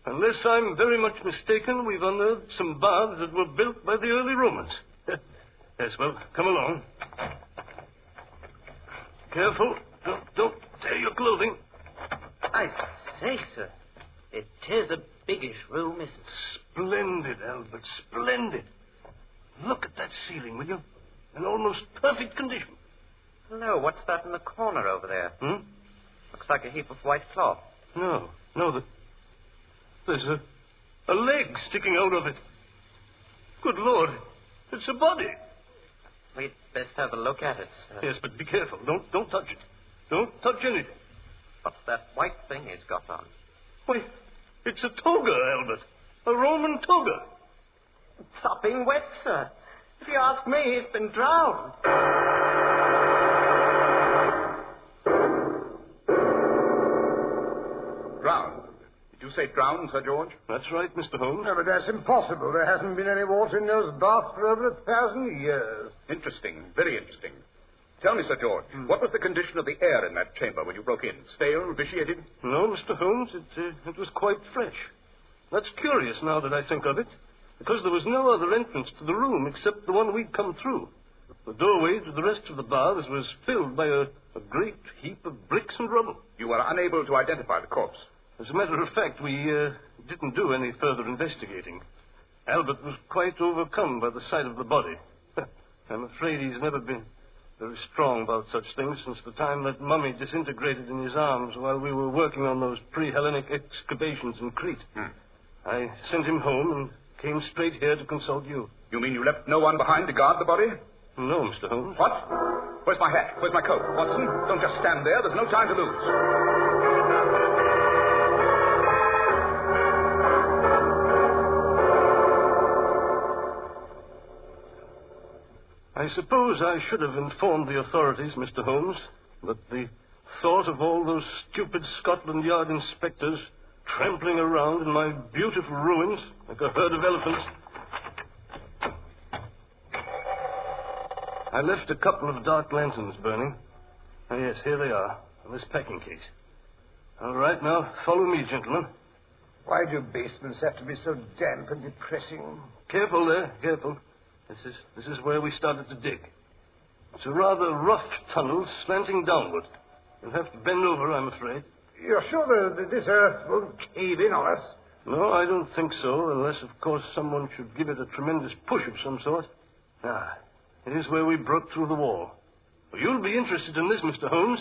Unless I'm very much mistaken, we've unearthed some baths that were built by the early Romans. Yes, well, come along. Careful. Don't tear your clothing. I say, sir, it is a biggish room, isn't it? Splendid, Albert, splendid. Look at that ceiling, will you? In almost perfect condition. No, what's that in the corner over there? Looks like a heap of white cloth. No, there's a leg sticking out of it. Good Lord, it's a body. We'd best have a look at it, sir. Yes, but be careful. Don't touch it. Don't touch anything. What's that white thing he's got on? Why, it's a toga, Albert. A Roman toga. Sopping wet, sir. If you ask me, it's been drowned. Drowned? Did you say drowned, Sir George? That's right, Mr. Holmes. No, but that's impossible. There hasn't been any water in those baths for over 1,000 years. Interesting. Very interesting. Tell me, Sir George, what was the condition of the air in that chamber when you broke in? Stale, vitiated? No, Mr. Holmes, it was quite fresh. That's curious now that I think of it, because there was no other entrance to the room except the one we'd come through. The doorway to the rest of the baths was filled by a great heap of bricks and rubble. You were unable to identify the corpse? As a matter of fact, we didn't do any further investigating. Albert was quite overcome by the sight of the body. I'm afraid he's never been very strong about such things since the time that mummy disintegrated in his arms while we were working on those pre-Hellenic excavations in Crete. I sent him home and came straight here to consult you. You mean you left no one behind to guard the body? No, Mr. Holmes. What? Where's my hat? Where's my coat? Watson, don't just stand there. There's no time to lose. I suppose I should have informed the authorities, Mr. Holmes, but the thought of all those stupid Scotland Yard inspectors trampling around in my beautiful ruins like a herd of elephants. I left a couple of dark lanterns burning. Oh, yes, here they are, in this packing case. All right, now, follow me, gentlemen. Why do basements have to be so damp and depressing? Careful there, careful. This is where we started to dig. It's a rather rough tunnel slanting downward. You'll have to bend over, I'm afraid. You're sure that this earth won't cave in on us? No, I don't think so, unless, of course, someone should give it a tremendous push of some sort. It is where we broke through the wall. Well, you'll be interested in this, Mr. Holmes.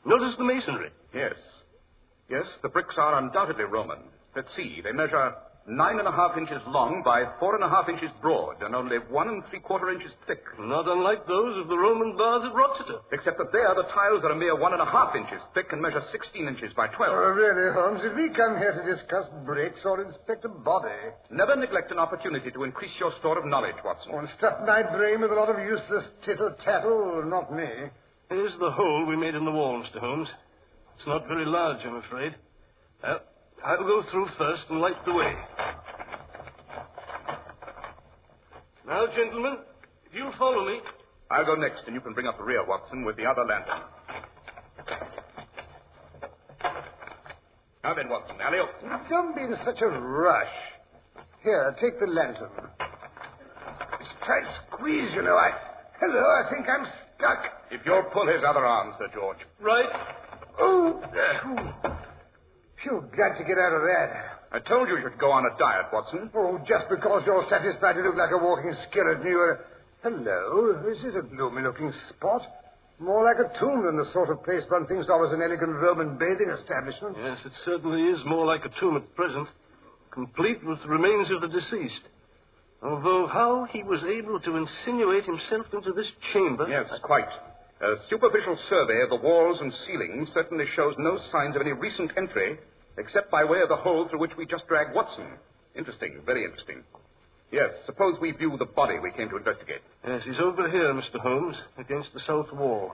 Notice the masonry. Yes, the bricks are undoubtedly Roman. Let's see, they measure 9.5 inches long by 4.5 inches broad and only 1 3/4 inches thick. Not unlike those of the Roman baths at Roxeter. Except that there the tiles are a mere 1.5 inches thick and measure 16 inches by 12. Oh, really, Holmes? Did we come here to discuss bricks or inspect a body? Never neglect an opportunity to increase your store of knowledge, Watson. And stuff my brain with a lot of useless tittle-tattle, not me. Here's the hole we made in the wall, Mr. Holmes. It's not very large, I'm afraid. Well, I'll go through first and light the way. Now, gentlemen, if you'll follow me. I'll go next, and you can bring up the rear, Watson, with the other lantern. Now then, Watson, alley oop. Don't be in such a rush. Here, take the lantern. It's tight squeeze, you know. Hello, I think I'm stuck. If you'll pull his other arm, Sir George. Right. Oh, phew, glad to get out of that. I told you should go on a diet, Watson. Oh, just because you're satisfied to look like a walking skeleton, you... Hello, this is a gloomy-looking spot. More like a tomb than the sort of place one thinks of as an elegant Roman bathing establishment. Yes, it certainly is more like a tomb at present, complete with the remains of the deceased. Although how he was able to insinuate himself into this chamber... Yes, quite. A superficial survey of the walls and ceilings certainly shows no signs of any recent entry, except by way of the hole through which we just dragged Watson. Interesting, very interesting. Yes, suppose we view the body we came to investigate. Yes, he's over here, Mr. Holmes, against the south wall.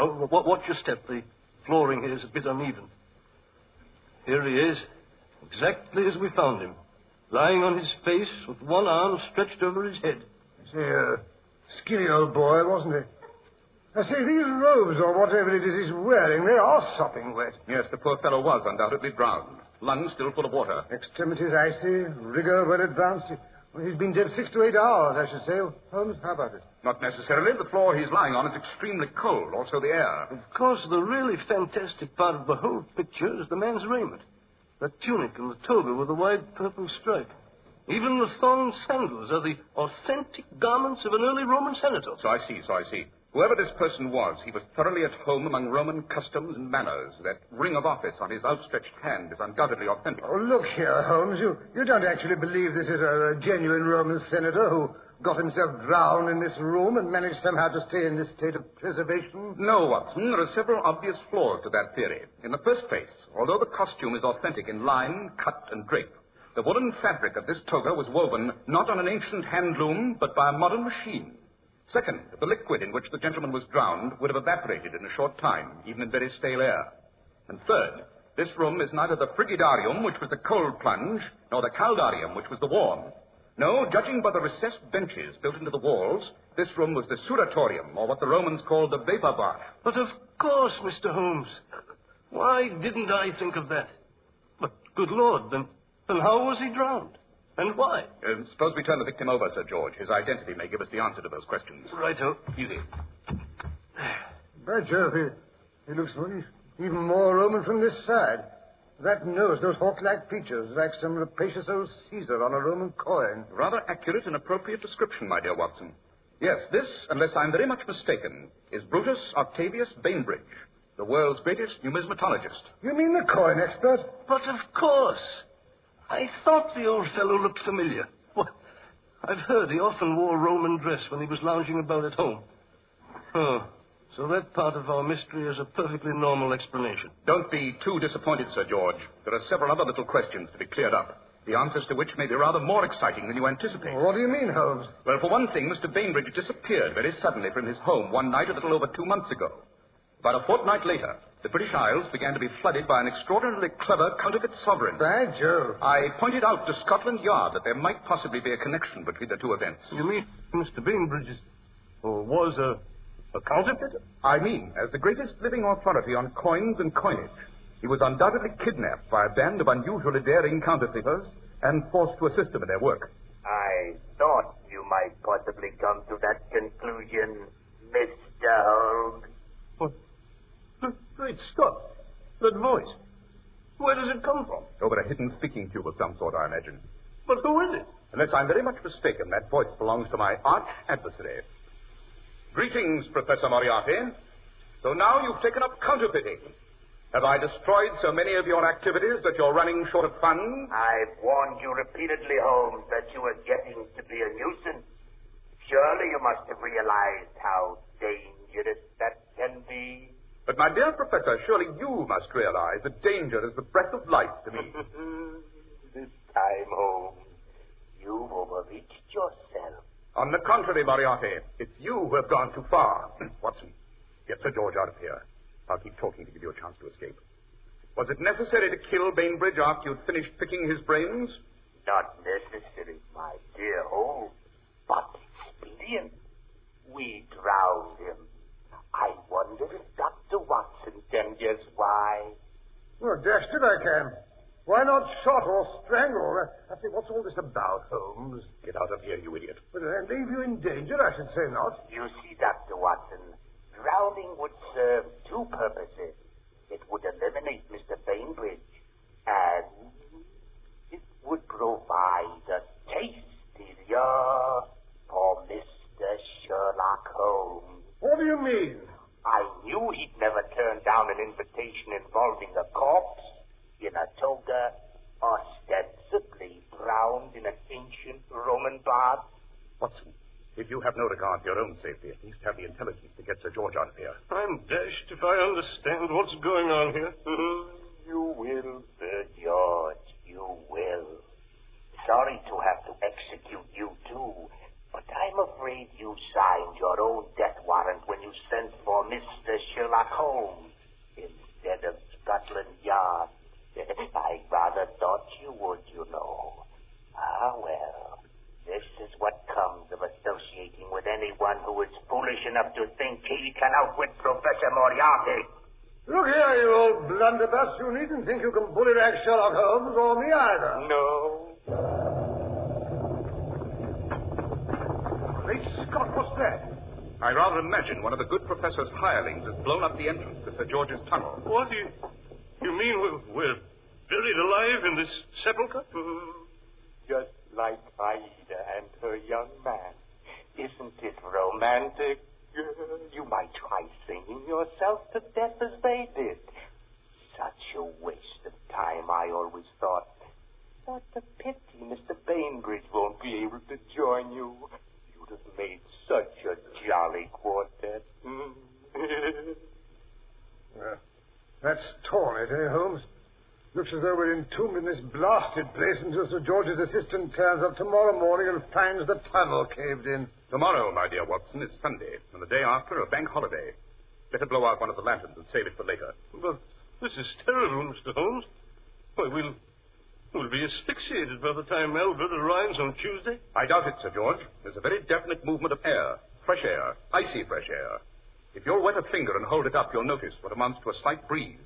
Oh, watch your step. The flooring here is a bit uneven. Here he is, exactly as we found him, lying on his face with one arm stretched over his head. Say, skinny old boy, wasn't he? I say, these robes or whatever it is he's wearing, they are sopping wet. Yes, the poor fellow was undoubtedly drowned. Lungs still full of water. Extremities icy, rigor well advanced. Well, he's been dead 6 to 8 hours, I should say. Holmes, how about it? Not necessarily. The floor he's lying on is extremely cold, also the air. Of course, the really fantastic part of the whole picture is the man's raiment. The tunic and the toga with the wide purple stripe. Even the thonged sandals are the authentic garments of an early Roman senator. So I see. Whoever this person was, he was thoroughly at home among Roman customs and manners. That ring of office on his outstretched hand is undoubtedly authentic. Oh, look here, Holmes. You don't actually believe this is a genuine Roman senator who got himself drowned in this room and managed somehow to stay in this state of preservation? No, Watson. There are several obvious flaws to that theory. In the first place, although the costume is authentic in line, cut, and drape, the woolen fabric of this toga was woven not on an ancient hand loom, but by a modern machine. Second, the liquid in which the gentleman was drowned would have evaporated in a short time, even in very stale air. And third, this room is neither the frigidarium, which was the cold plunge, nor the caldarium, which was the warm. No, judging by the recessed benches built into the walls, this room was the suratorium, or what the Romans called the vapor bath. But of course, Mr. Holmes. Why didn't I think of that? But, good Lord, then how was he drowned? And why? Suppose we turn the victim over, Sir George. His identity may give us the answer to those questions. Righto. Easy. By Jove, he looks even more Roman from this side. That nose, those hawk-like features, like some rapacious old Caesar on a Roman coin. Rather accurate and appropriate description, my dear Watson. Yes, this, unless I'm very much mistaken, is Brutus Octavius Bainbridge, the world's greatest numismatologist. You mean the coin expert? But of course. I thought the old fellow looked familiar. Well, I've heard he often wore Roman dress when he was lounging about at home. Oh, so that part of our mystery is a perfectly normal explanation. Don't be too disappointed, Sir George. There are several other little questions to be cleared up, the answers to which may be rather more exciting than you anticipate. What do you mean, Holmes? Well, for one thing, Mr. Bainbridge disappeared very suddenly from his home one night a little over 2 months ago. About a fortnight later, the British Isles began to be flooded by an extraordinarily clever counterfeit sovereign. By Jove. I pointed out to Scotland Yard that there might possibly be a connection between the two events. You mean Mr. Bainbridge was a counterfeiter? I mean, as the greatest living authority on coins and coinage, he was undoubtedly kidnapped by a band of unusually daring counterfeiters and forced to assist them in their work. I thought you might possibly come to that conclusion, Mr. Holmes. What? Great Scott! That voice. Where does it come from? Over a hidden speaking tube of some sort, I imagine. But who is it? Unless I'm very much mistaken, that voice belongs to my arch adversary. Greetings, Professor Moriarty. So now you've taken up counterfeiting. Have I destroyed so many of your activities that you're running short of funds? I've warned you repeatedly, Holmes, that you are getting to be a nuisance. Surely you must have realized how dangerous that can be. But, my dear Professor, surely you must realize that danger is the breath of life to me. This time, Holmes, you've overreached yourself. On the contrary, Moriarty, it's you who have gone too far. Watson, get Sir George out of here. I'll keep talking to give you a chance to escape. Was it necessary to kill Bainbridge after you'd finished picking his brains? Not necessary, my dear Holmes, but expedient. We drowned him. I wonder if Dr. Watson can guess why. Well, dashed if I can. Why not shot or strangle? I say, what's all this about, Holmes? Get out of here, you idiot. But I leave you in danger, I should say not. You see, Dr. Watson, drowning would serve two purposes. It would eliminate Mr. Bainbridge, and it would provide a tasty lure for Mr. Sherlock Holmes. What do you mean? I knew he'd never turn down an invitation involving a corpse in a toga, ostensibly drowned in an ancient Roman bath. Watson, if you have no regard for your own safety, at least have the intelligence to get Sir George out of here. I'm dashed if I understand what's going on here. You will, Sir George, you will. Sorry to have to execute you, too, but I'm afraid you signed your own death warrant when you sent for Mr. Sherlock Holmes instead of Scotland Yard. I rather thought you would, you know. Ah, well, this is what comes of associating with anyone who is foolish enough to think he can outwit Professor Moriarty. Look here, you old blunderbuss. You needn't think you can bullyrag Sherlock Holmes or me either. No. Great Scott, what's that? I rather imagine one of the good professor's hirelings has blown up the entrance to Sir George's tunnel. What do you mean we're buried alive in this sepulchre? Just like Aida and her young man. Isn't it romantic? You might try singing yourself to death as they did. Such a waste of time, I always thought. What a pity Mr. Bainbridge won't be able to join you. You'd have made such a jolly quartet. That's torn, eh, Holmes? Looks as though we're entombed in this blasted place until Sir George's assistant turns up tomorrow morning and finds the tunnel caved in. Tomorrow, my dear Watson, is Sunday, and the day after a bank holiday. Better blow out one of the lanterns and save it for later. But this is terrible, Mr. Holmes. Why, we'll be asphyxiated by the time Albert arrives on Tuesday. I doubt it, Sir George. There's a very definite movement of air. Fresh air. Icy fresh air. If you'll wet a finger and hold it up, you'll notice what amounts to a slight breeze.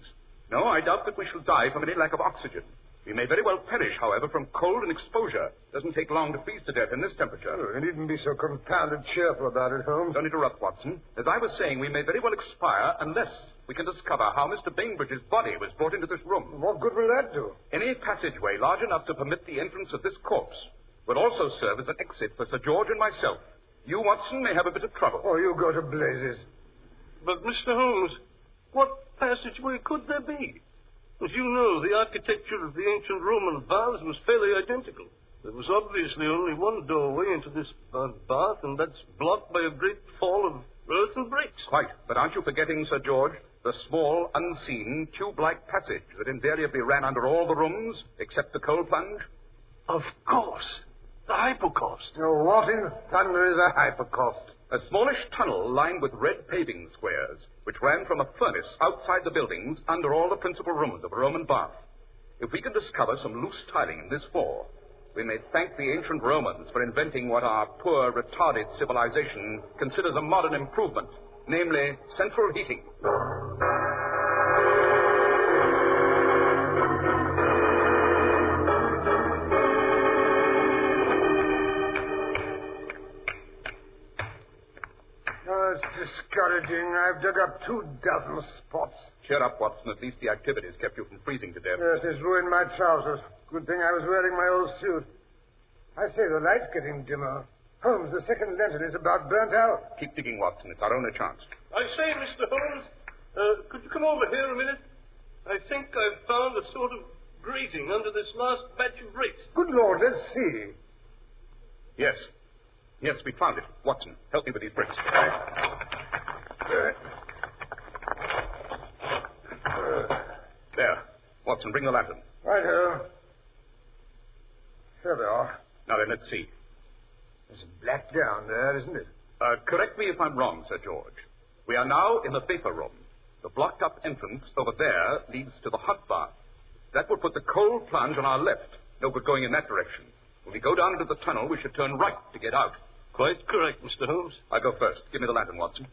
No, I doubt that we shall die from any lack of oxygen. We may very well perish, however, from cold and exposure. Doesn't take long to freeze to death in this temperature. Oh, you needn't be so confounded cheerful about it, Holmes. Don't interrupt, Watson. As I was saying, we may very well expire unless we can discover how Mr. Bainbridge's body was brought into this room. What good will that do? Any passageway large enough to permit the entrance of this corpse will also serve as an exit for Sir George and myself. You, Watson, may have a bit of trouble. Oh, you go to blazes. But, Mr. Holmes, what passageway could there be? As you know, the architecture of the ancient Roman baths was fairly identical. There was obviously only one doorway into this bath, and that's blocked by a great fall of earth and bricks. Quite. But aren't you forgetting, Sir George, the small, unseen, tube-like passage that invariably ran under all the rooms except the coal plunge? Of course. The hypocaust. Now, what in thunder is a hypocaust? A smallish tunnel lined with red paving squares, which ran from a furnace outside the buildings under all the principal rooms of a Roman bath. If we can discover some loose tiling in this floor, we may thank the ancient Romans for inventing what our poor, retarded civilization considers a modern improvement, namely central heating. It's discouraging. I've dug up 24 spots. Cheer up, Watson. At least the activity's kept you from freezing to death. Yes, it's ruined my trousers. Good thing I was wearing my old suit. I say, the light's getting dimmer. Holmes, the second lantern is about burnt out. Keep digging, Watson. It's our only chance. I say, Mr. Holmes, could you come over here a minute? I think I've found a sort of grating under this last batch of bricks. Good Lord, let's see. Yes. Yes, we found it. Watson, help me with these bricks. There. Watson, bring the lantern. Right-o. Here they are. Now then, let's see. There's black down there, isn't it? Correct me if I'm wrong, Sir George. We are now in the vapor room. The blocked-up entrance over there leads to the hot bath. That would put the coal plunge on our left. No good going in that direction. When we go down into the tunnel, we should turn right to get out. Quite correct, Mr. Holmes. I'll go first. Give me the lantern, Watson.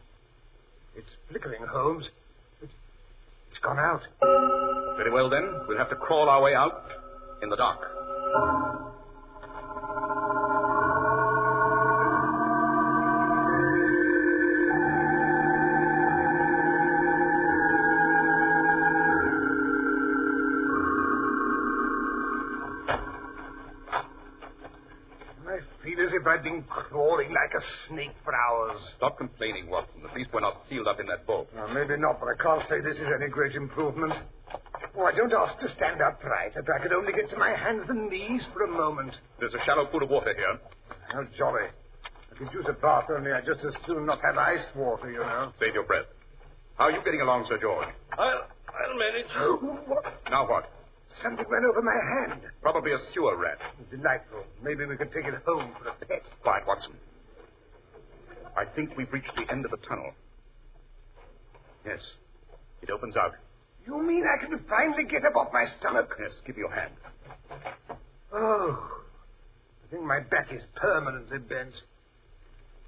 It's flickering, Holmes. It's gone out. Very well, then. We'll have to crawl our way out in the dark. I feel as if I'd been crawling like a snake for hours. Stop complaining, Watson. At least we're not sealed up in that vault. Well, maybe not, but I can't say this is any great improvement. Oh, I don't ask to stand upright. If I could only get to my hands and knees for a moment. There's a shallow pool of water here. How jolly. I could use a bath, only I'd just as soon not have ice water, you know. Save your breath. How are you getting along, Sir George? I'll manage. Oh, what? Now what? Something went over my hand. Probably a sewer rat. Delightful. Maybe we could take it home for a pet. Quiet, Watson. I think we've reached the end of the tunnel. Yes. It opens out. You mean I can finally get up off my stomach? Yes, give me your hand. Oh. I think my back is permanently bent.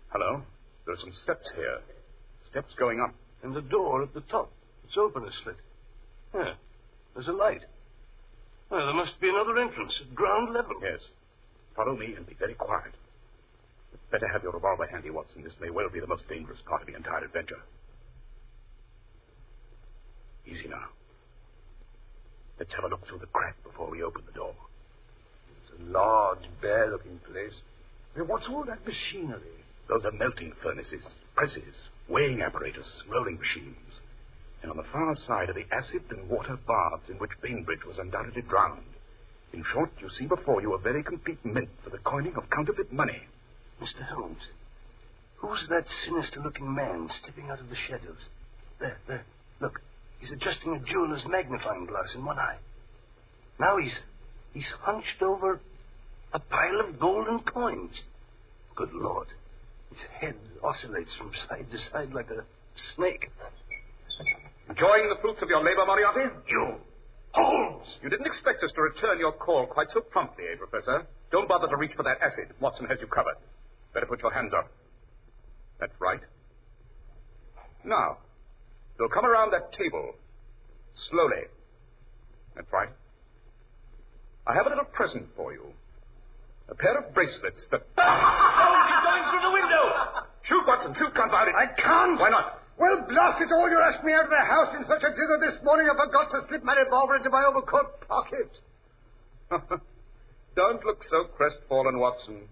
Hello? There are some steps here. Steps going up. And the door at the top. It's open a slit. Yeah. There's a light. Well, there must be another entrance at ground level. Yes. Follow me and be very quiet. Better have your revolver handy, Watson. This may well be the most dangerous part of the entire adventure. Easy now. Let's have a look through the crack before we open the door. It's a large, bare-looking place. What's all that machinery? Those are melting furnaces, presses, weighing apparatus, rolling machines. And on the far side are the acid and water baths in which Bainbridge was undoubtedly drowned. In short, you see before you a very complete mint for the coining of counterfeit money. Mr. Holmes, who's that sinister-looking man stepping out of the shadows? There. Look, he's adjusting a jeweler's magnifying glass in one eye. Now he's hunched over a pile of golden coins. Good Lord. His head oscillates from side to side like a snake. Enjoying the fruits of your labor, Moriarty? You! Holmes! You didn't expect us to return your call quite so promptly, eh, Professor? Don't bother to reach for that acid. Watson has you covered. Better put your hands up. That's right. Now, you'll come around that table. Slowly. That's right. I have a little present for you. A pair of bracelets that... Oh, he's going through the window! Shoot, Watson, shoot, confound it. I can't! Why not? Well, blast it all, you asked me out of the house in such a dither this morning I forgot to slip my revolver into my overcoat pocket. Don't look so crestfallen, Watson.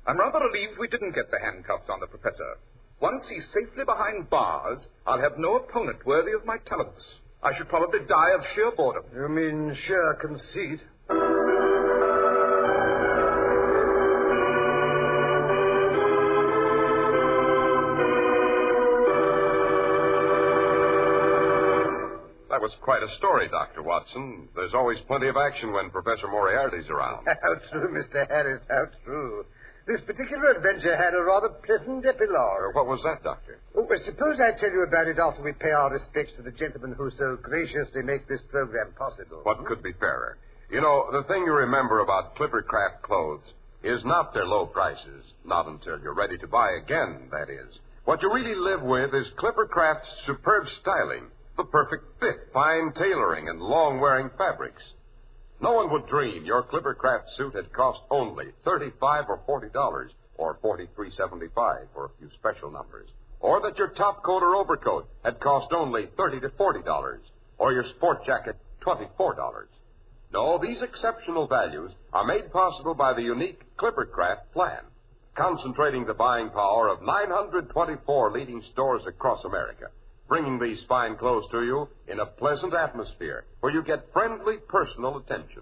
I'm rather relieved we didn't get the handcuffs on the professor. Once he's safely behind bars, I'll have no opponent worthy of my talents. I should probably die of sheer boredom. You mean sheer conceit? That was quite a story, Dr. Watson. There's always plenty of action when Professor Moriarty's around. How true, Mr. Harris, how true. This particular adventure had a rather pleasant epilogue. What was that, Doctor? Oh, well, suppose I tell you about it after we pay our respects to the gentlemen who so graciously make this program possible. What could be fairer? You know, the thing you remember about Clippercraft clothes is not their low prices, not until you're ready to buy again, that is. What you really live with is Clippercraft's superb styling, the perfect fit, fine tailoring, and long-wearing fabrics. No one would dream your Clippercraft suit had cost only $35 or $40, or $43.75 for a few special numbers, or that your top coat or overcoat had cost only $30 to $40, or your sport jacket $24. No, these exceptional values are made possible by the unique Clippercraft plan, concentrating the buying power of 924 leading stores across America, bringing these fine clothes to you in a pleasant atmosphere where you get friendly personal attention.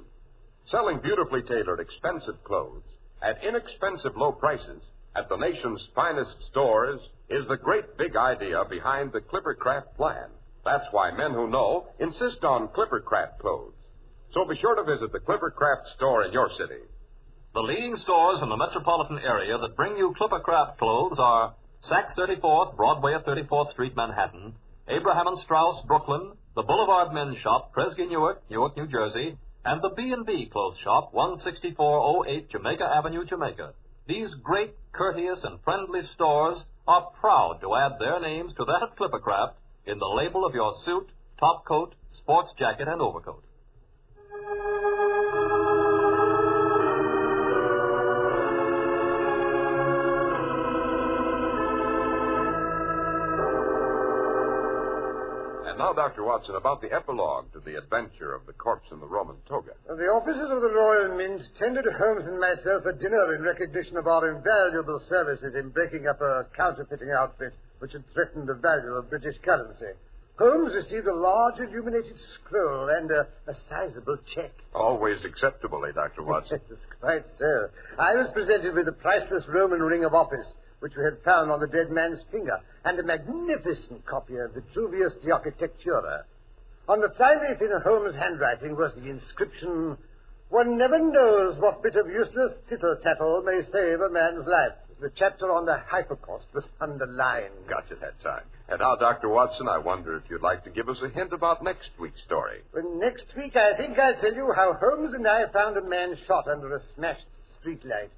Selling beautifully tailored, expensive clothes at inexpensive low prices at the nation's finest stores is the great big idea behind the Clippercraft plan. That's why men who know insist on Clippercraft clothes. So be sure to visit the Clippercraft store in your city. The leading stores in the metropolitan area that bring you Clippercraft clothes are Saks 34th, Broadway at 34th Street, Manhattan, Abraham and Straus, Brooklyn, the Boulevard Men's Shop, Kresge, Newark, New Jersey, and the B&B Clothes Shop, 16408 Jamaica Avenue, Jamaica. These great, courteous, and friendly stores are proud to add their names to that of Clippercraft in the label of your suit, top coat, sports jacket, and overcoat. And now, Dr. Watson, about the epilogue to the adventure of the corpse in the Roman toga. The officers of the Royal Mint tendered Holmes and myself a dinner in recognition of our invaluable services in breaking up a counterfeiting outfit which had threatened the value of British currency. Holmes received a large illuminated scroll and a sizable check. Always acceptable, eh, Dr. Watson? Yes, quite so. I was presented with the priceless Roman ring of office, which we had found on the dead man's finger, and a magnificent copy of Vitruvius de Architectura. On the fly leaf in Holmes' handwriting was the inscription, "One never knows what bit of useless tittle-tattle may save a man's life." The chapter on the Hypocaust was underlined. Gotcha that time. And now, Dr. Watson, I wonder if you'd like to give us a hint about next week's story. Well, next week, I think I'll tell you how Holmes and I found a man shot under a smashed streetlight.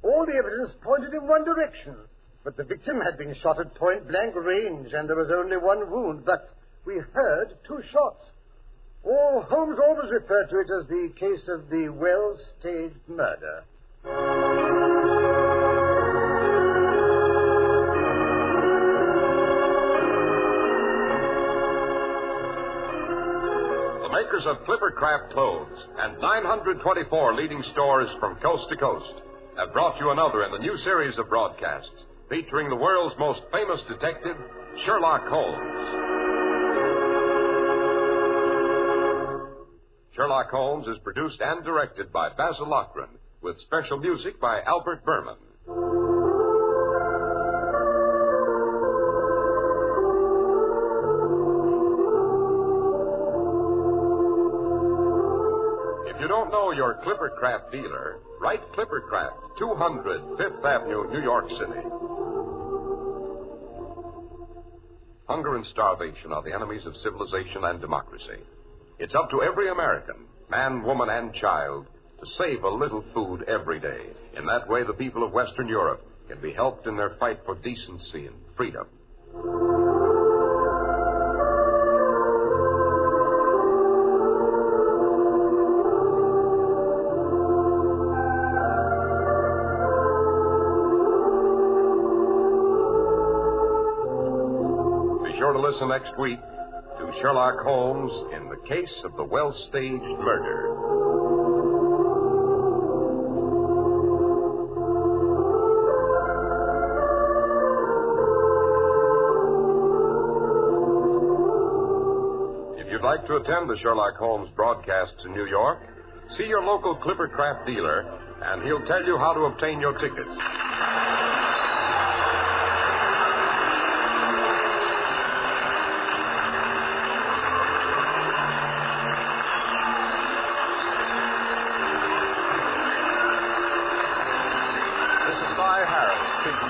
All the evidence pointed in one direction, but the victim had been shot at point-blank range, and there was only one wound, but we heard two shots. Holmes always referred to it as the case of the well-staged murder. The makers of Clippercraft Clothes and 924 leading stores from coast to coast have brought you another in the new series of broadcasts featuring the world's most famous detective, Sherlock Holmes. Sherlock Holmes is produced and directed by Basil Lochran, with special music by Albert Berman. If you don't know your Clippercraft dealer, write Clippercraft, 200 Fifth Avenue, New York City. Hunger and starvation are the enemies of civilization and democracy. It's up to every American, man, woman, and child, to save a little food every day. In that way, the people of Western Europe can be helped in their fight for decency and freedom. Be sure to listen next week to Sherlock Holmes in the case of the well-staged murder. If you'd like to attend the Sherlock Holmes broadcasts in New York, see your local Clippercraft dealer, and he'll tell you how to obtain your tickets.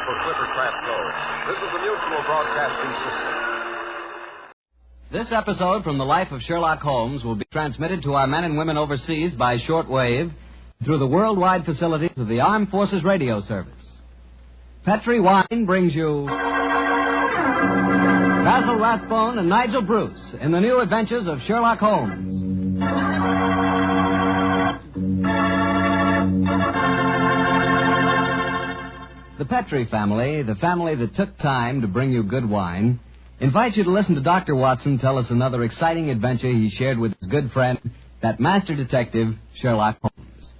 For Clippercraft Clothes. This is the Mutual Broadcasting System. This episode from the life of Sherlock Holmes will be transmitted to our men and women overseas by shortwave through the worldwide facilities of the Armed Forces Radio Service. Petri Wine brings you Basil Rathbone and Nigel Bruce in the new adventures of Sherlock Holmes. The Petri family, the family that took time to bring you good wine, invites you to listen to Dr. Watson tell us another exciting adventure he shared with his good friend, that master detective, Sherlock Holmes.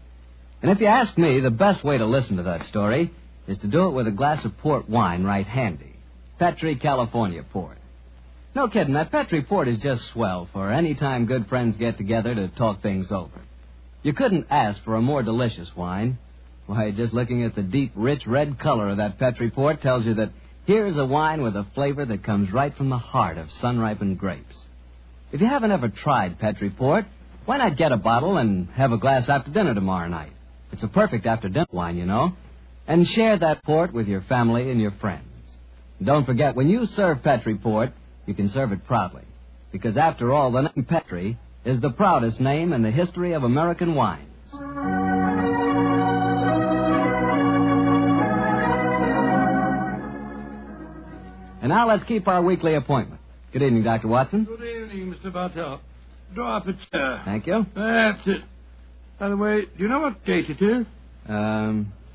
And if you ask me, the best way to listen to that story is to do it with a glass of port wine right handy. Petri California Port. No kidding, that Petri Port is just swell for any time good friends get together to talk things over. You couldn't ask for a more delicious wine. Why, just looking at the deep, rich red color of that Petri Port tells you that here's a wine with a flavor that comes right from the heart of sun-ripened grapes. If you haven't ever tried Petri Port, why not get a bottle and have a glass after dinner tomorrow night? It's a perfect after-dinner wine, you know. And share that port with your family and your friends. And don't forget, when you serve Petri Port, you can serve it proudly. Because after all, the name Petri is the proudest name in the history of American wines. And now let's keep our weekly appointment. Good evening, Dr. Watson. Good evening, Mr. Bartell. Draw up a chair. Thank you. That's it. By the way, do you know what date it is?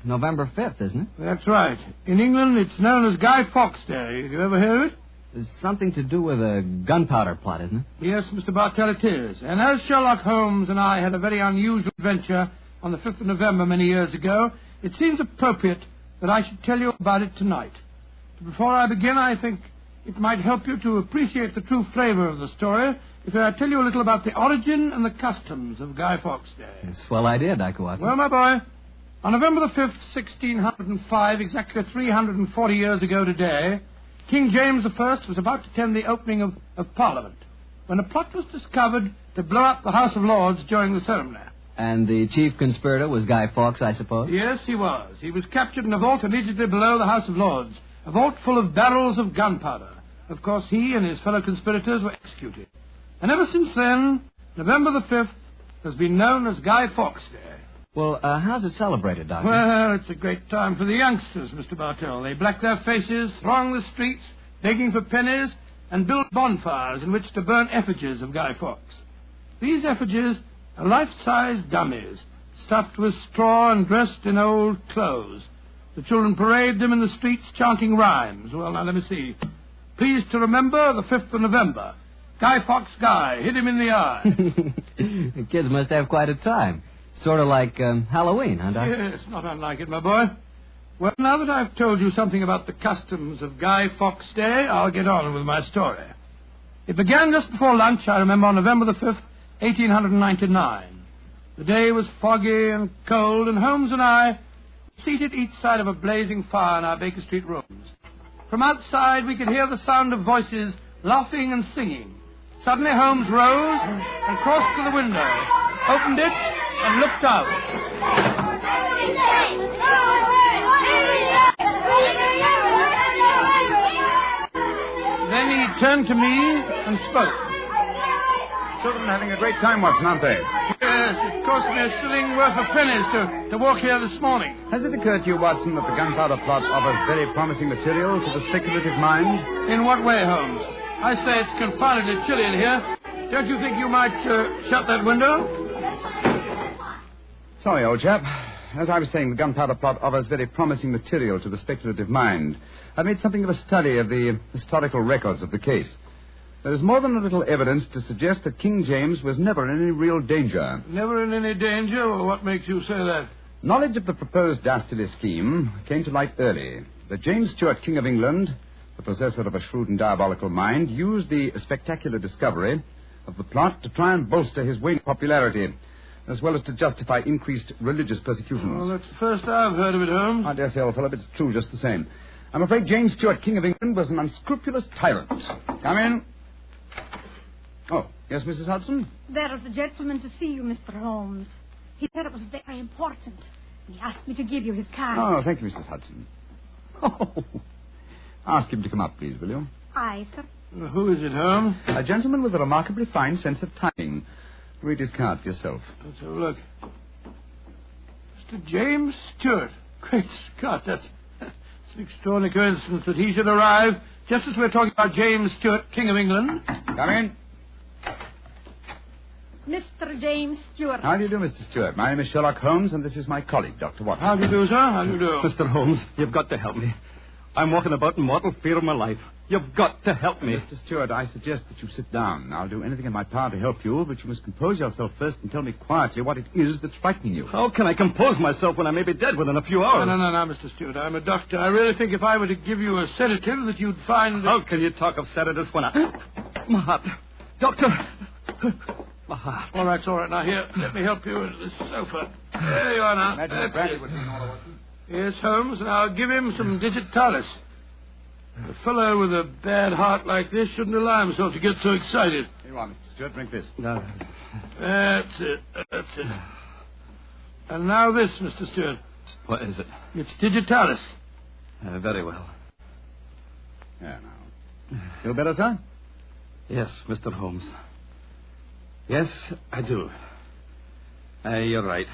November 5th, isn't it? That's right. In England, it's known as Guy Fawkes Day. Have you ever heard of it? It's something to do with a gunpowder plot, isn't it? Yes, Mr. Bartell, it is. And as Sherlock Holmes and I had a very unusual adventure on the 5th of November many years ago, it seems appropriate that I should tell you about it tonight. But before I begin, I think it might help you to appreciate the true flavor of the story if I tell you a little about the origin and the customs of Guy Fawkes Day. It's a swell idea, Dr. Watson. Well, my boy, on November the 5th, 1605, exactly 340 years ago today, King James I was about to attend the opening of Parliament when a plot was discovered to blow up the House of Lords during the ceremony. And the chief conspirator was Guy Fawkes, I suppose? Yes, he was. He was captured in a vault immediately below the House of Lords, a vault full of barrels of gunpowder. Of course, he and his fellow conspirators were executed. And ever since then, November the 5th has been known as Guy Fawkes Day. Well, how's it celebrated, Doctor? Well, it's a great time for the youngsters, Mr. Bartell. They black their faces, throng the streets, begging for pennies, and build bonfires in which to burn effigies of Guy Fawkes. These effigies are life-size dummies, stuffed with straw and dressed in old clothes. The children parade them in the streets chanting rhymes. Well, now, let me see. Pleased to remember the 5th of November. Guy Fawkes Guy, hit him in the eye. The kids must have quite a time. Sort of like Halloween, huh, Doctor? Yes, not unlike it, my boy. Well, now that I've told you something about the customs of Guy Fawkes Day, I'll get on with my story. It began just before lunch, I remember, on November the 5th, 1899. The day was foggy and cold, and Holmes and I seated each side of a blazing fire in our Baker Street rooms. From outside, we could hear the sound of voices laughing and singing. Suddenly, Holmes rose and crossed to the window, opened it, and looked out. Then he turned to me and spoke. Children having a great time, Watson, aren't they? Yes, it cost me a shilling worth of pennies to walk here this morning. Has it occurred to you, Watson, that the gunpowder plot offers very promising material to the speculative mind? In what way, Holmes? I say it's confoundedly chilly in here. Don't you think you might shut that window? Sorry, old chap. As I was saying, the gunpowder plot offers very promising material to the speculative mind. I've made something of a study of the historical records of the case. There is more than a little evidence to suggest that King James was never in any real danger. Never in any danger? Well, what makes you say that? Knowledge of the proposed dastardly scheme came to light early. That James Stuart, King of England, the possessor of a shrewd and diabolical mind, used the spectacular discovery of the plot to try and bolster his waning popularity, as well as to justify increased religious persecutions. Well, that's the first I've heard of it, Holmes. I dare say, old fellow, but it's true just the same. I'm afraid James Stuart, King of England, was an unscrupulous tyrant. Come in. Oh, yes, Mrs. Hudson? There is a gentleman to see you, Mr. Holmes. He said it was very important. He asked me to give you his card. Oh, thank you, Mrs. Hudson. Oh, ask him to come up, please, will you? Aye, sir. Who is it, Holmes? A gentleman with a remarkably fine sense of timing. Read his card for yourself. Let's have a look. Mr. James Stuart. Great Scott, that's an extraordinary coincidence that he should arrive just as we're talking about James Stuart, King of England. Come in. Mr. James Stuart. How do you do, Mr. Stuart? My name is Sherlock Holmes, and this is my colleague, Dr. Watson. How do you do, sir? How do you do? Mr. Holmes, you've got to help me. I'm walking about in mortal fear of my life. You've got to help me. Mr. Stuart, I suggest that you sit down. I'll do anything in my power to help you, but you must compose yourself first and tell me quietly what it is that's frightening you. How can I compose myself when I may be dead within a few hours? No, Mr. Stuart. I'm a doctor. I really think if I were to give you a sedative that you'd find... How can you talk of sedatives when my heart... Doctor... My heart. All right, it's all right. Now, here, let me help you into this sofa. There you are now. Imagine the brandy would be in order, Watson. Yes, Holmes, and I'll give him some digitalis. A fellow with a bad heart like this shouldn't allow himself to get so excited. Here you are, Mr. Stuart. Drink this. No. That's it. And now this, Mr. Stuart. What is it? It's digitalis. Very well. Yeah, now. Feel better, sir? Yes, Mr. Holmes. Yes, I do. You're right.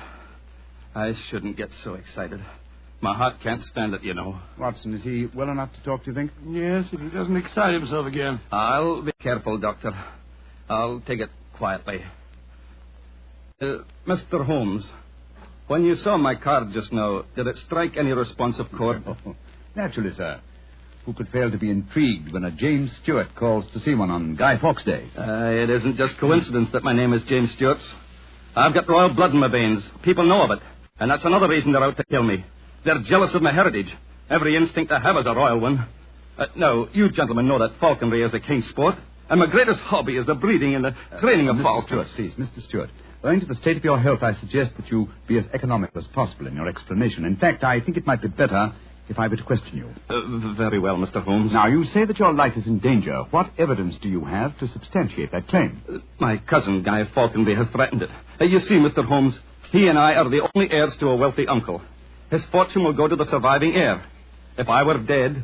I shouldn't get so excited. My heart can't stand it, you know. Watson, is he well enough to talk, do you think? Yes, if he doesn't excite himself again. I'll be careful, Doctor. I'll take it quietly. Mr. Holmes, when you saw my card just now, did it strike any responsive chord? Oh, naturally, sir. Who could fail to be intrigued when a James Stewart calls to see one on Guy Fawkes Day? It isn't just coincidence that my name is James Stewart. I've got royal blood in my veins. People know of it. And that's another reason they're out to kill me. They're jealous of my heritage. Every instinct I have is a royal one. Now, you gentlemen know that falconry is a king's sport. And my greatest hobby is the breeding and the training of falcons. Stewart, please, Mr. Stewart. Owing to the state of your health, I suggest that you be as economical as possible in your explanation. In fact, I think it might be better if I were to question you. Very well, Mr. Holmes. Now, you say that your life is in danger. What evidence do you have to substantiate that claim? My cousin, Guy Falconby, has threatened it. You see, Mr. Holmes, he and I are the only heirs to a wealthy uncle. His fortune will go to the surviving heir. If I were dead,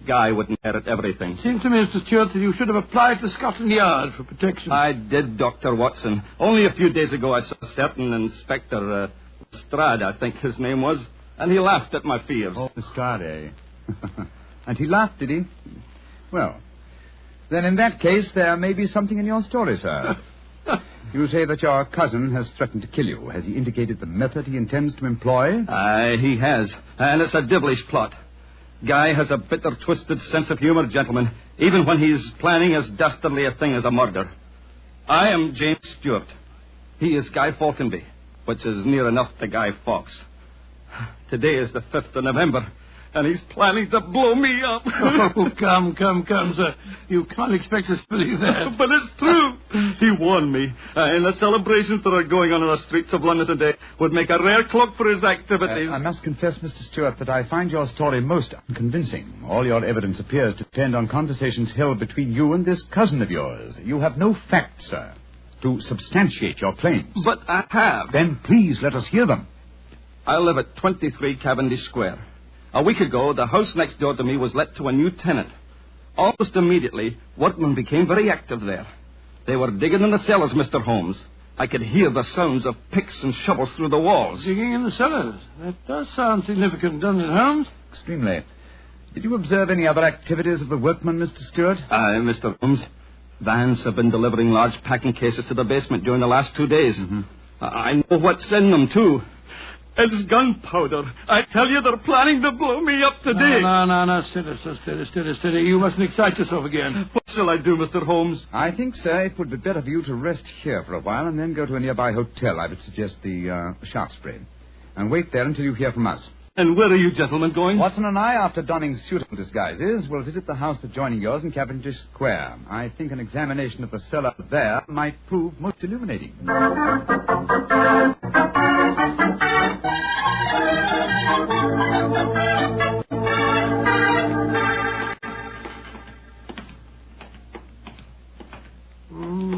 Guy would inherit everything. Seems to me, Mr. Stewart, that you should have applied to Scotland Yard for protection. I did, Dr. Watson. Only a few days ago I saw a certain Inspector Strad, I think his name was, and he laughed at my fears. Oh, Strad, eh? And he laughed, did he? Well, then in that case, there may be something in your story, sir. You say that your cousin has threatened to kill you. Has he indicated the method he intends to employ? He has, and it's a devilish plot. Guy has a bitter, twisted sense of humor, gentlemen, even when he's planning as dastardly a thing as a murder. I am James Stewart. He is Guy Falconby, which is near enough to Guy Fawkes. Today is the 5th of November, and he's planning to blow me up. Oh, come, sir. You can't expect us to believe that. But it's true. He warned me. And the celebrations that are going on in the streets of London today would make a rare cloak for his activities. I must confess, Mr. Stewart, that I find your story most unconvincing. All your evidence appears to depend on conversations held between you and this cousin of yours. You have no facts, sir, to substantiate your claims. But I have. Then please let us hear them. I live at 23 Cavendish Square. A week ago, the house next door to me was let to a new tenant. Almost immediately, workmen became very active there. They were digging in the cellars, Mr. Holmes. I could hear the sounds of picks and shovels through the walls. Digging in the cellars? That does sound significant, doesn't it, Holmes? Extremely. Did you observe any other activities of the workmen, Mr. Stewart? Mr. Holmes. Vans have been delivering large packing cases to the basement during the last 2 days. Mm-hmm. I know what's in them, too. It's gunpowder. I tell you, they're planning to blow me up today. No. Steady. You mustn't excite yourself again. What shall I do, Mr. Holmes? I think, sir, it would be better for you to rest here for a while and then go to a nearby hotel. I would suggest the Shaftesbury. And wait there until you hear from us. And where are you gentlemen going? Watson and I, after donning suitable disguises, will visit the house adjoining yours in Cavendish Square. I think an examination of the cellar there might prove most illuminating.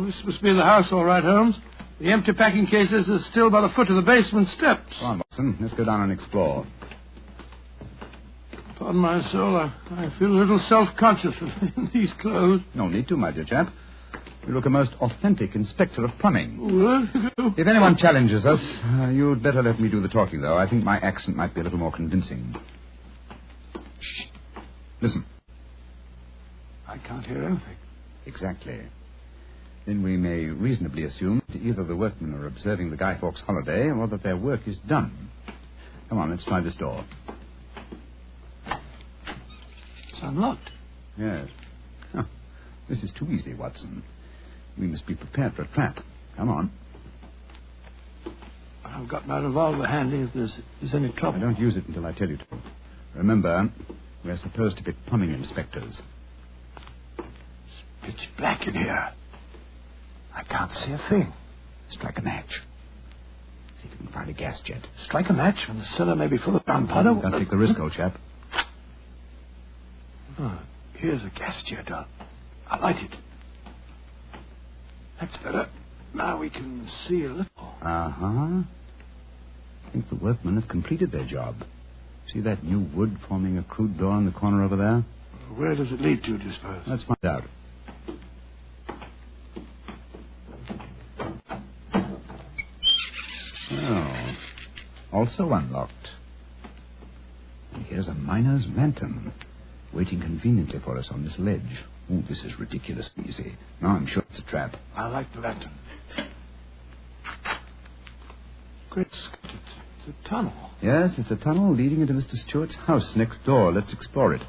This must be the house, all right, Holmes. The empty packing cases are still by the foot of the basement steps. Come on, Watson. Let's go down and explore. Pardon my soul, I feel a little self-conscious in these clothes. No need to, my dear chap. You look a most authentic inspector of plumbing. What? If anyone challenges us, you'd better let me do the talking, though. I think my accent might be a little more convincing. Shh. Listen. I can't hear anything. Exactly. Then we may reasonably assume that either the workmen are observing the Guy Fawkes holiday or that their work is done. Come on, let's try this door. It's unlocked. Yes. Oh, this is too easy, Watson. We must be prepared for a trap. Come on. I've got my revolver handy if there's any trouble. I don't use it until I tell you to. Remember, we're supposed to be plumbing inspectors. It's pitch black in here. I can't see a thing. Strike a match. See if you can find a gas jet. Strike a match when the cellar may be full of gunpowder? Don't take the risk, old chap. Oh, here's a gas jet. I'll light it. That's better. Now we can see a little. Uh-huh. I think the workmen have completed their job. See that new wood forming a crude door in the corner over there? Where does it lead to, do you suppose? Let's find out. Oh, also unlocked. here's a miner's lantern, waiting conveniently for us on this ledge. Oh, this is ridiculously easy. No, I'm sure it's a trap. I like the lantern. Great Scott, it's a tunnel. Yes, it's a tunnel leading into Mr. Stewart's house next door. Let's explore it.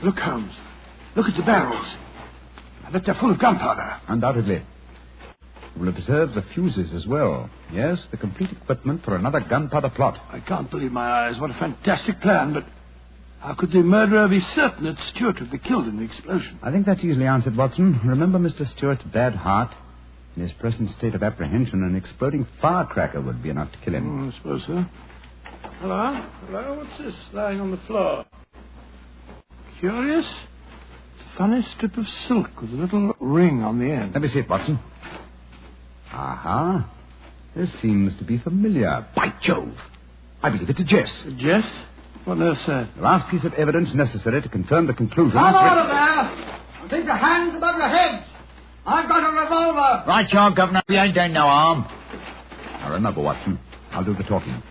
Look, Holmes. Look at the barrels. I bet they're full of gunpowder. Undoubtedly. We'll observe the fuses as well. Yes, the complete equipment for another gunpowder plot. I can't believe my eyes. What a fantastic plan, but how could the murderer be certain that Stewart would be killed in the explosion? I think that's easily answered, Watson. Remember Mr. Stewart's bad heart? In his present state of apprehension, an exploding firecracker would be enough to kill him. I suppose so. Hello? Hello? What's this lying on the floor? Curious. It's a funny strip of silk with a little ring on the end. Let me see it, Watson. Aha. This seems to be familiar. By Jove. I believe it's a Jess. A Jess? What on earth, sir? The last piece of evidence necessary to confirm the conclusion. Come out of there! And keep your hands above your heads! I've got a revolver! Right, John, Governor. We ain't done no harm. Now, remember, Watson. I'll do the talking.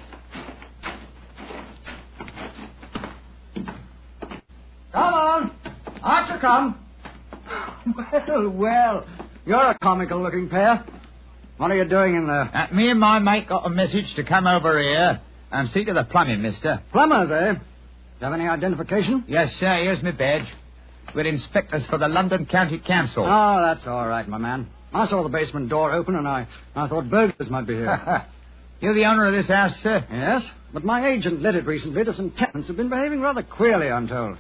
Come on! Out you come! Well, well. You're a comical-looking pair. What are you doing in there? Me and my mate got a message to come over here and see to the plumbing, mister. Plumbers, eh? Do you have any identification? Yes, sir. Here's my badge. We're inspectors for the London County Council. Oh, that's all right, my man. I saw the basement door open, and I thought burglars might be here. You're the owner of this house, sir? Yes, but my agent let it recently to some tenants who've been behaving rather queerly, I'm told.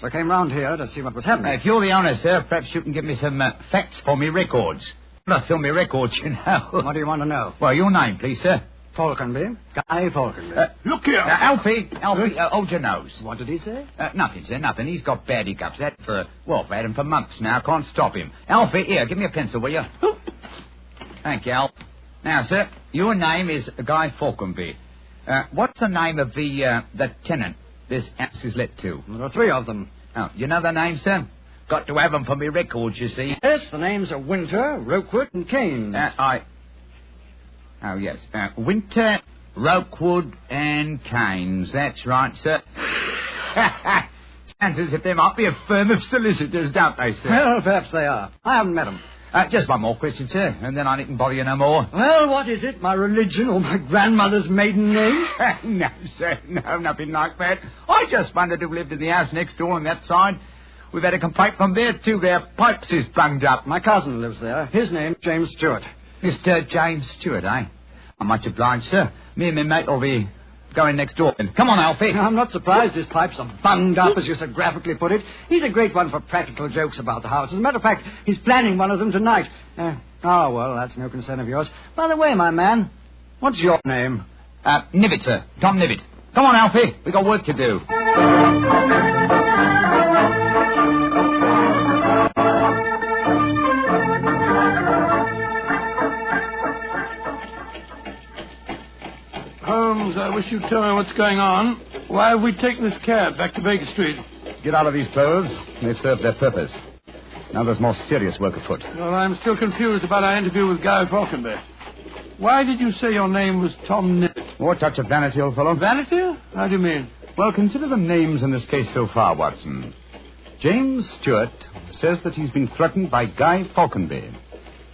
So I came round here to see what was happening. If you're the owner, sir, perhaps you can give me some facts for me records. Not fill me records, you know. What do you want to know? Well, your name, please, sir. Falconby. Guy Falconby. Look here. Alfie, hold your nose. What did he say? Nothing, sir, nothing. He's got bad hiccups. I've had him for months now. Can't stop him. Alfie, here, give me a pencil, will you? Thank you, Alf. Now, sir, your name is Guy Falconby. What's the name of the tenant this house is let to? There are three of them. Oh, you know their names, sir? Got to have them for me records, you see. Yes, the names are Winter, Rokewood, and Kane. Oh, yes. Winter, Rokewood, and Keynes. That's right, sir. Sounds as if they might be a firm of solicitors, don't they, sir? Well, perhaps they are. I haven't met them. Just one more question, sir, and then I needn't bother you no more. Well, what is it? My religion or my grandmother's maiden name? No, sir. No, nothing like that. I just wondered who lived in the house next door on that side. We've had a complaint from there, too. Their pipes is bunged up. My cousin lives there. His name's James Stewart. Mr. James Stewart, eh? I'm much obliged, sir. Me and my mate will be going next door. Come on, Alfie. I'm not surprised his pipes are bunged up, as you so graphically put it. He's a great one for practical jokes about the house. As a matter of fact, he's planning one of them tonight. Well, that's no concern of yours. By the way, my man, what's your name? Nibbit, sir. Tom Nibbit. Come on, Alfie. We've got work to do. Holmes, I wish you'd tell me what's going on. Why have we taken this cab back to Baker Street? Get out of these clothes. They've served their purpose. Now there's more serious work afoot. Well, I'm still confused about our interview with Guy Falconby. Why did you say your name was Tom Nibbit? More touch of vanity, old fellow. Vanity? How do you mean? Well, consider the names in this case so far, Watson. James Stewart says that he's been threatened by Guy Falconby.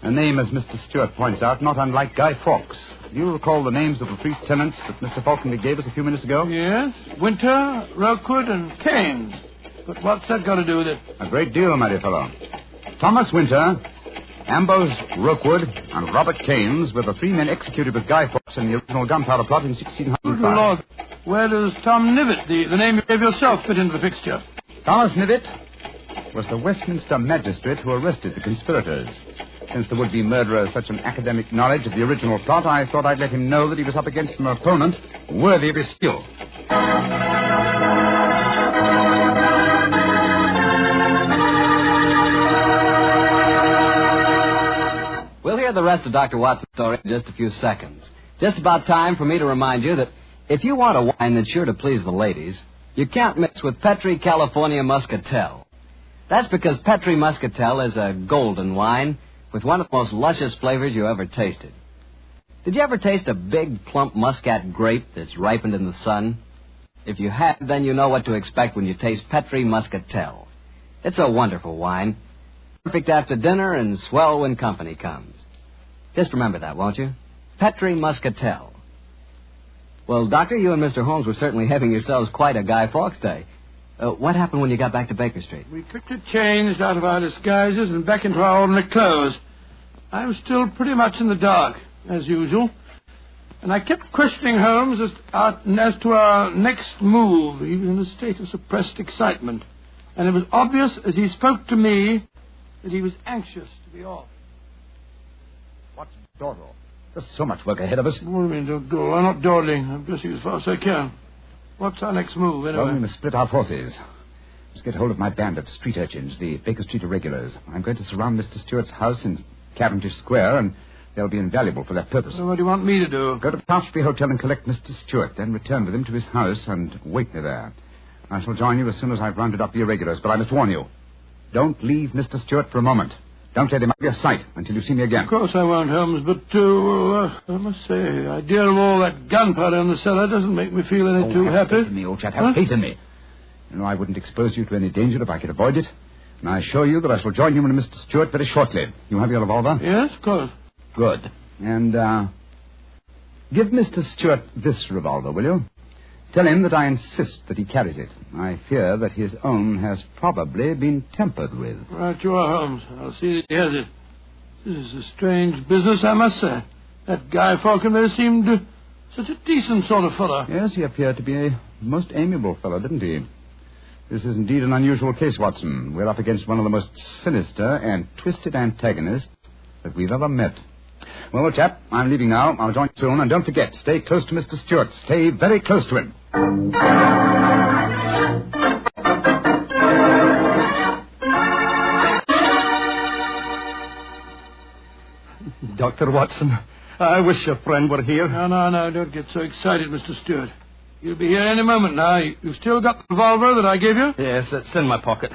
A name, as Mr. Stewart points out, not unlike Guy Fawkes. Do you recall the names of the three tenants that Mr. Falconby gave us a few minutes ago? Yes. Winter, Rokewood, and Keynes. But what's that got to do with it? A great deal, my dear fellow. Thomas Winter, Ambrose Rokewood, and Robert Keynes were the three men executed with Guy Fawkes in the original gunpowder plot in 1605. Good Lord. Where does Tom Nibbit, the name you gave yourself, fit into the fixture? Thomas Nibbit was the Westminster magistrate who arrested the conspirators. Since the would-be murderer has such an academic knowledge of the original plot, I thought I'd let him know that he was up against an opponent worthy of his skill. We'll hear the rest of Dr. Watson's story in just a few seconds. Just about time for me to remind you that if you want a wine that's sure to please the ladies, you can't mix with Petri California Muscatel. That's because Petri Muscatel is a golden wine with one of the most luscious flavors you ever tasted. Did you ever taste a big, plump muscat grape that's ripened in the sun? If you have, then you know what to expect when you taste Petri Muscatel. It's a wonderful wine. Perfect after dinner and swell when company comes. Just remember that, won't you? Petri Muscatel. Well, Doctor, you and Mr. Holmes were certainly having yourselves quite a Guy Fawkes day. What happened when you got back to Baker Street? We quickly changed out of our disguises and back into our ordinary clothes. I was still pretty much in the dark, as usual. And I kept questioning Holmes as to our next move. He was in a state of suppressed excitement. And it was obvious as he spoke to me that he was anxious to be off. What's dawdle? There's so much work ahead of us. What do you mean, don't dawdle? I'm not dawdling. I'm pressing as fast as I can. What's our next move, anyway? Well, we must split our forces. Let's get hold of my band of street urchins, the Baker Street Irregulars. I'm going to surround Mr. Stewart's house in Cavendish Square, and they'll be invaluable for that purpose. So what do you want me to do? Go to the Pouchby Hotel and collect Mr. Stewart, then return with him to his house and wait me there. I shall join you as soon as I've rounded up the irregulars, but I must warn you. Don't leave Mr. Stewart for a moment. Don't let him out of your sight until you see me again. Of course I won't, Holmes, but, I must say, the idea of all that gunpowder in the cellar doesn't make me feel any too happy. Have faith in me, old chap. Have faith in me. You know, I wouldn't expose you to any danger if I could avoid it. And I assure you that I shall join you and Mr. Stewart very shortly. You have your revolver? Yes, of course. Good. And, give Mr. Stewart this revolver, will you? Tell him that I insist that he carries it. I fear that his own has probably been tampered with. Right you are, Holmes. I'll see that he has it. This is a strange business, I must say. That Guy Falconberry seemed such a decent sort of fellow. Yes, he appeared to be a most amiable fellow, didn't he? This is indeed an unusual case, Watson. We're up against one of the most sinister and twisted antagonists that we've ever met. Well, old chap, I'm leaving now. I'll join you soon. And don't forget, stay close to Mr. Stewart. Stay very close to him. Dr. Watson, I wish your friend were here. No, don't get so excited, Mr. Stewart. You'll be here any moment now. You've still got the revolver that I gave you? Yes, it's in my pocket.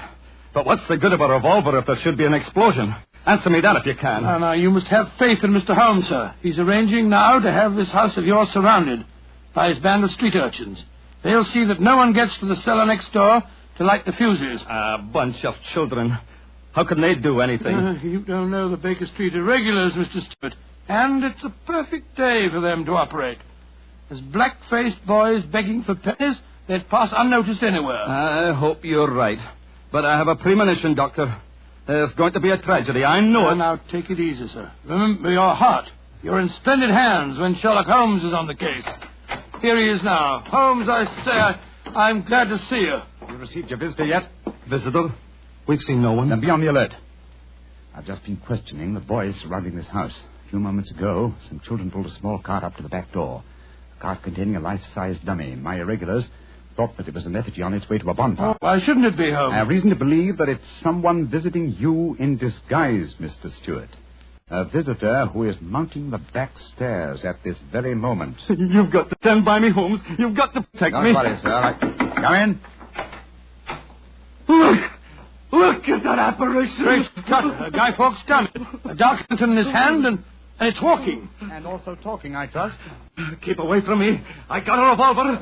But what's the good of a revolver if there should be an explosion? Answer me that if you can. No, you must have faith in Mr. Holmes, sir. He's arranging now to have this house of yours surrounded by his band of street urchins. They'll see that no one gets to the cellar next door to light the fuses. A bunch of children. How can they do anything? You don't know the Baker Street Irregulars, Mr. Stewart. And it's a perfect day for them to operate. As black-faced boys begging for pennies, they'd pass unnoticed anywhere. I hope you're right. But I have a premonition, Doctor. There's going to be a tragedy. I know it. Now, take it easy, sir. Remember your heart. You're in splendid hands when Sherlock Holmes is on the case. Here he is now. Holmes, I say, I'm glad to see you. You received your visitor yet? Visitor? We've seen no one. Then be on the alert. I've just been questioning the boys surrounding this house. A few moments ago, some children pulled a small cart up to the back door. A cart containing a life-size dummy. My irregulars thought that it was an effigy on its way to a bonfire. Why shouldn't it be, Holmes? I have reason to believe that it's someone visiting you in disguise, Mr. Stewart. A visitor who is mounting the back stairs at this very moment. You've got to stand by me, Holmes. You've got to protect me. Don't worry, sir. Come in. Look at that apparition. Great Scott. Guy Fawkes coming. A dark lantern in his hand, and it's walking. And also talking, I trust. Keep away from me. I got a revolver.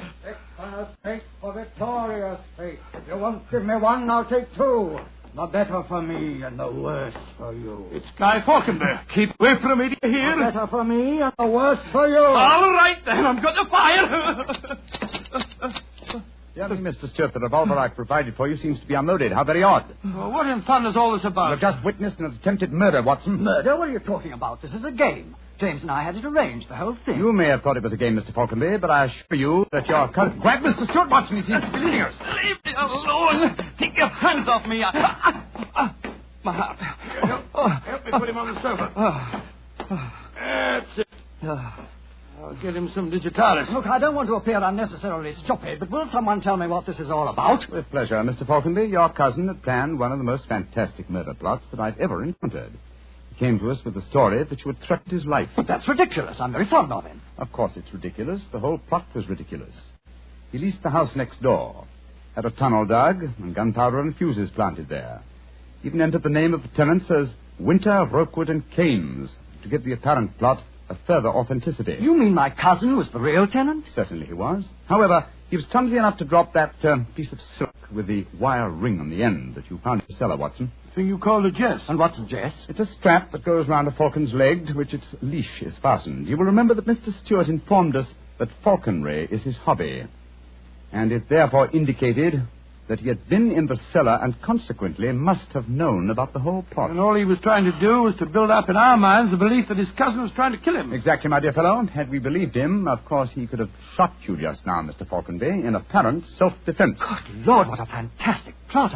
Take for victorious sake. If you won't give me one, I'll take two. The better for me and the worse for you. It's Guy Falconberry. Keep away from me, do you hear? The better for me and the worse for you. All right, then. I'm going to fire. Young Mr. Stewart, the revolver I've provided for you seems to be unloaded. How very odd. Well, what in thunder is all this about? You've just witnessed an attempted murder, Watson. Murder? What are you talking about? This is a game. James and I had it arranged, the whole thing. You may have thought it was a game, Mr. Falconberry, but I assure you that your... Grab Mr. Stewart, Watson. He seems to be leading us. Leave me alone. Take your hands off me. My heart. Help me put him on the sofa. That's it. I'll get him some digitalis. Look, I don't want to appear unnecessarily stupid, but will someone tell me what this is all about? With pleasure, Mr. Falconberry. Your cousin had planned one of the most fantastic murder plots that I've ever encountered. He came to us with a story that would threaten his life. But that's ridiculous. I'm very fond of him. Of course it's ridiculous. The whole plot was ridiculous. He leased the house next door, had a tunnel dug, and gunpowder and fuses planted there. Even entered the name of the tenants as Winter, Rookwood, and Keynes, to give the apparent plot a further authenticity. You mean my cousin was the real tenant? Certainly he was. However, he was clumsy enough to drop that piece of silk with the wire ring on the end that you found in the cellar, Watson. Thing you call a jess. And what's a jess? It's a strap that goes round a falcon's leg to which its leash is fastened. You will remember that Mr. Stewart informed us that falconry is his hobby, and it therefore indicated that he had been in the cellar and consequently must have known about the whole plot. And all he was trying to do was to build up in our minds the belief that his cousin was trying to kill him. Exactly, my dear fellow. Had we believed him, of course he could have shot you just now, Mr. Falconby, in apparent self-defense. Good Lord, what a fantastic plot.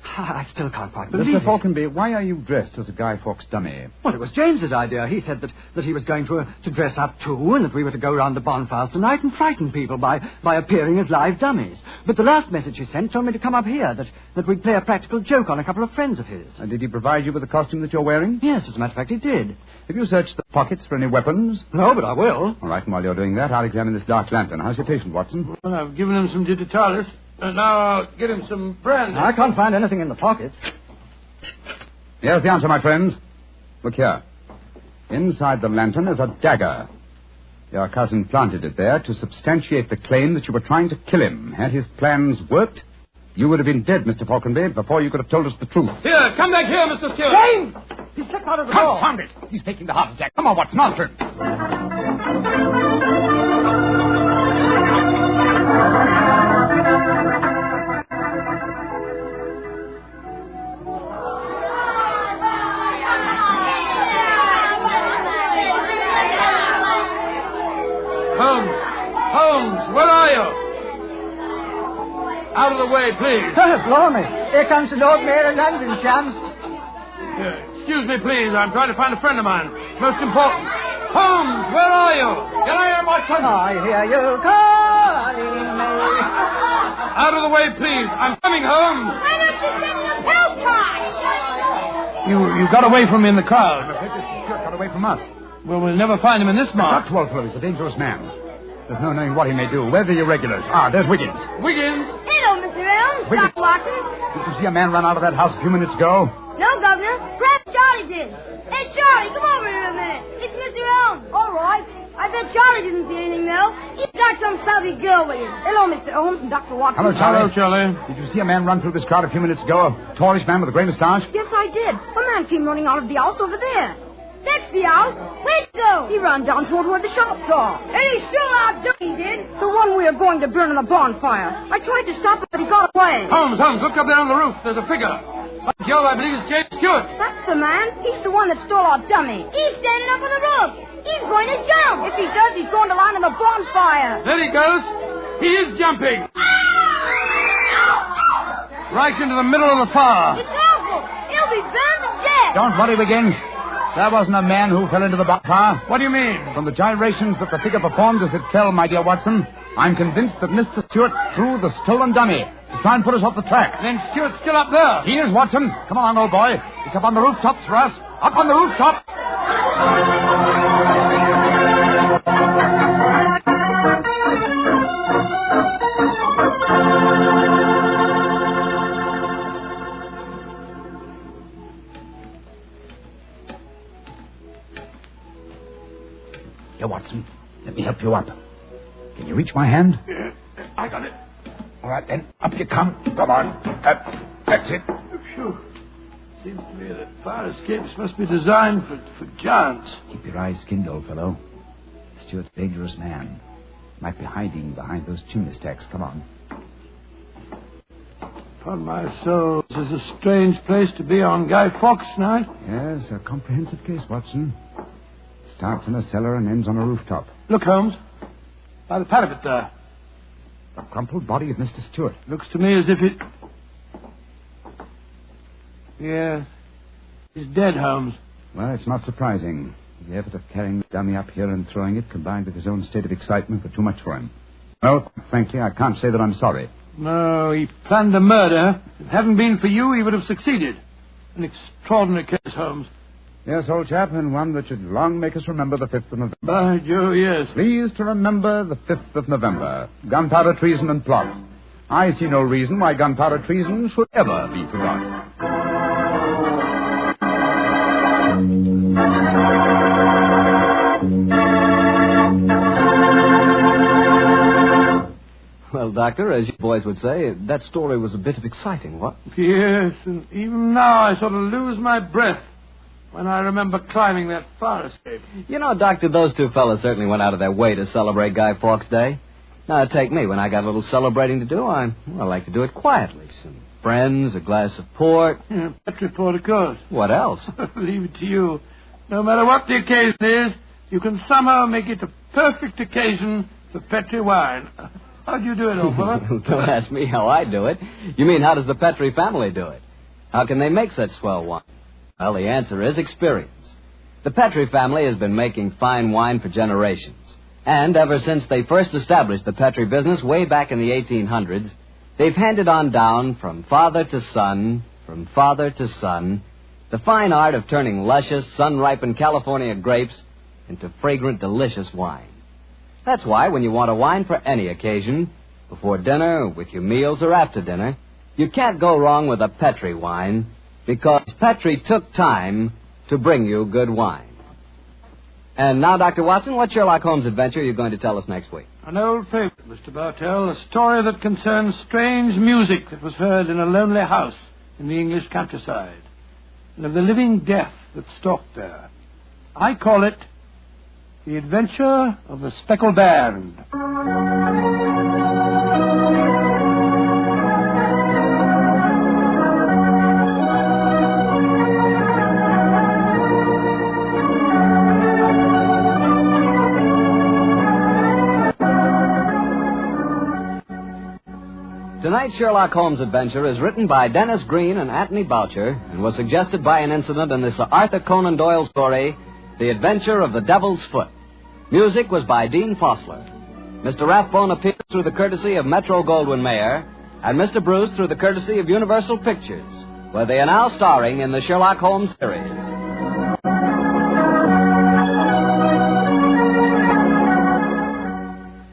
I still can't quite believe Mr. Falconby, why are you dressed as a Guy Fawkes dummy? Well, it was James's idea. He said that he was going to dress up too, and that we were to go round the bonfires tonight and frighten people by appearing as live dummies. But the last message he sent told me to come up here, that we'd play a practical joke on a couple of friends of his. And did he provide you with the costume that you're wearing? Yes, as a matter of fact, he did. Have you searched the pockets for any weapons? No, but I will. All right, and while you're doing that, I'll examine this dark lantern. How's your patient, Watson? Well, I've given him some digitalis, and now I'll get him some brandy. I can't find anything in the pockets. Here's the answer, my friends. Look here. Inside the lantern is a dagger. Your cousin planted it there to substantiate the claim that you were trying to kill him. Had his plans worked, you would have been dead, Mr. Falconby, before you could have told us the truth. Here, come back here, Mr. Stewart. James! He slipped out of the door. Confound it! He's taking the heart attack. Come on, Watson, answer him. Holmes, where are you? Out of the way, please. Blimey. Here comes the Lord Mayor of London, chums. Excuse me, please. I'm trying to find a friend of mine. Most important. Holmes, where are you? Get out here, Watson. I hear you calling me. Out of the way, please. I'm coming, Holmes. Why don't you send the postcard? You got away from me in the crowd. I'm afraid Mr. Stewart got away from us. Well, we'll never find him in this mark. Not Walford. He's a dangerous man. There's no knowing what he may do. Where are the irregulars? There's Wiggins. Wiggins? Hello, Mr. Holmes. Wiggins. Dr. Watson. Did you see a man run out of that house a few minutes ago? No, Governor. Perhaps Charlie did. Hey, Charlie, come over here a minute. It's Mr. Holmes. All right. I bet Charlie didn't see anything, though. He's got some savvy girl with him. Hello, Mr. Holmes and Dr. Watson. Hello, Charlie. Hello, Charlie. Did you see a man run through this crowd a few minutes ago? A tallish man with a grey moustache? Yes, I did. A man came running out of the house over there. That's the house. Where'd he go? He ran down toward where the shops are. And he's still out doing, he did. The one we are going to burn in the bonfire. I tried to stop him, but he got away. Holmes, look up there on the roof. There's a figure. By Jove, I believe it's James Stewart. That's the man. He's the one that stole our dummy. He's standing up on the roof. He's going to jump. If he does, he's going to land in the bonfire. There he goes. He is jumping. Right into the middle of the fire. It's awful. He'll be burned to death. Don't worry, Wiggins. There wasn't a man who fell into the bonfire. What do you mean? From the gyrations that the figure performed as it fell, my dear Watson, I'm convinced that Mr. Stewart threw the stolen dummy to try and put us off the track. Then Stewart's still up there. He is, Watson. Come along, old boy. It's up on the rooftops for us. Up on the rooftops. Here, Watson. Let me help you up. Can you reach my hand? Yeah, I got it. All right, then. Up you come. Come on. That's it. Phew. Seems to me that fire escapes must be designed for giants. Keep your eyes skinned, old fellow. Stewart's a dangerous man. Might be hiding behind those chimney stacks. Come on. Upon my soul, this is a strange place to be on Guy Fawkes night. Yes, a comprehensive case, Watson. Starts in a cellar and ends on a rooftop. Look, Holmes. By the parapet there. The crumpled body of Mr. Stewart. Looks to me as if it... Yeah. He's dead, Holmes. Well, it's not surprising. The effort of carrying the dummy up here and throwing it, combined with his own state of excitement, were too much for him. Well, frankly, I can't say that I'm sorry. No, he planned the murder. If it hadn't been for you, he would have succeeded. An extraordinary case, Holmes. Yes, old chap, and one that should long make us remember the 5th of November. By Jove, yes. Please to remember the 5th of November. Gunpowder treason and plot. I see no reason why gunpowder treason should ever be forgotten. Doctor, as you boys would say, that story was a bit of exciting, what? Yes, and even now I sort of lose my breath when I remember climbing that fire escape. You know, Doctor, those two fellas certainly went out of their way to celebrate Guy Fawkes Day. Now, take me. When I got a little celebrating to do, I like to do it quietly. Some friends, a glass of port. Yeah, Petri port, of course. What else? Leave it to you. No matter what the occasion is, you can somehow make it a perfect occasion for Petri wine. How do you do it, old fellow? Don't ask me how I do it. You mean, how does the Petri family do it? How can they make such swell wine? Well, the answer is experience. The Petri family has been making fine wine for generations. And ever since they first established the Petri business way back in the 1800s, they've handed on down from father to son, the fine art of turning luscious, sun-ripened California grapes into fragrant, delicious wine. That's why when you want a wine for any occasion, before dinner, with your meals, or after dinner, you can't go wrong with a Petri wine, because Petri took time to bring you good wine. And now, Dr. Watson, what Sherlock Holmes adventure are you going to tell us next week? An old favorite, Mr. Bartell, a story that concerns strange music that was heard in a lonely house in the English countryside, and of the living death that stalked there. I call it The Adventure of the Speckled Band. Tonight's Sherlock Holmes adventure is written by Dennis Green and Anthony Boucher and was suggested by an incident in the Sir Arthur Conan Doyle story, The Adventure of the Devil's Foot. Music was by Dean Fossler. Mr. Rathbone appears through the courtesy of Metro-Goldwyn-Mayer, and Mr. Bruce through the courtesy of Universal Pictures, where they are now starring in the Sherlock Holmes series.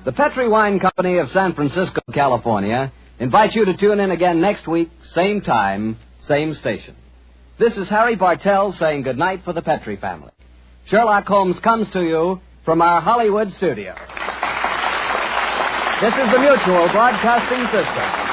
The Petri Wine Company of San Francisco, California, invite you to tune in again next week, same time, same station. This is Harry Bartell saying goodnight for the Petri family. Sherlock Holmes comes to you from our Hollywood studio. This is the Mutual Broadcasting System.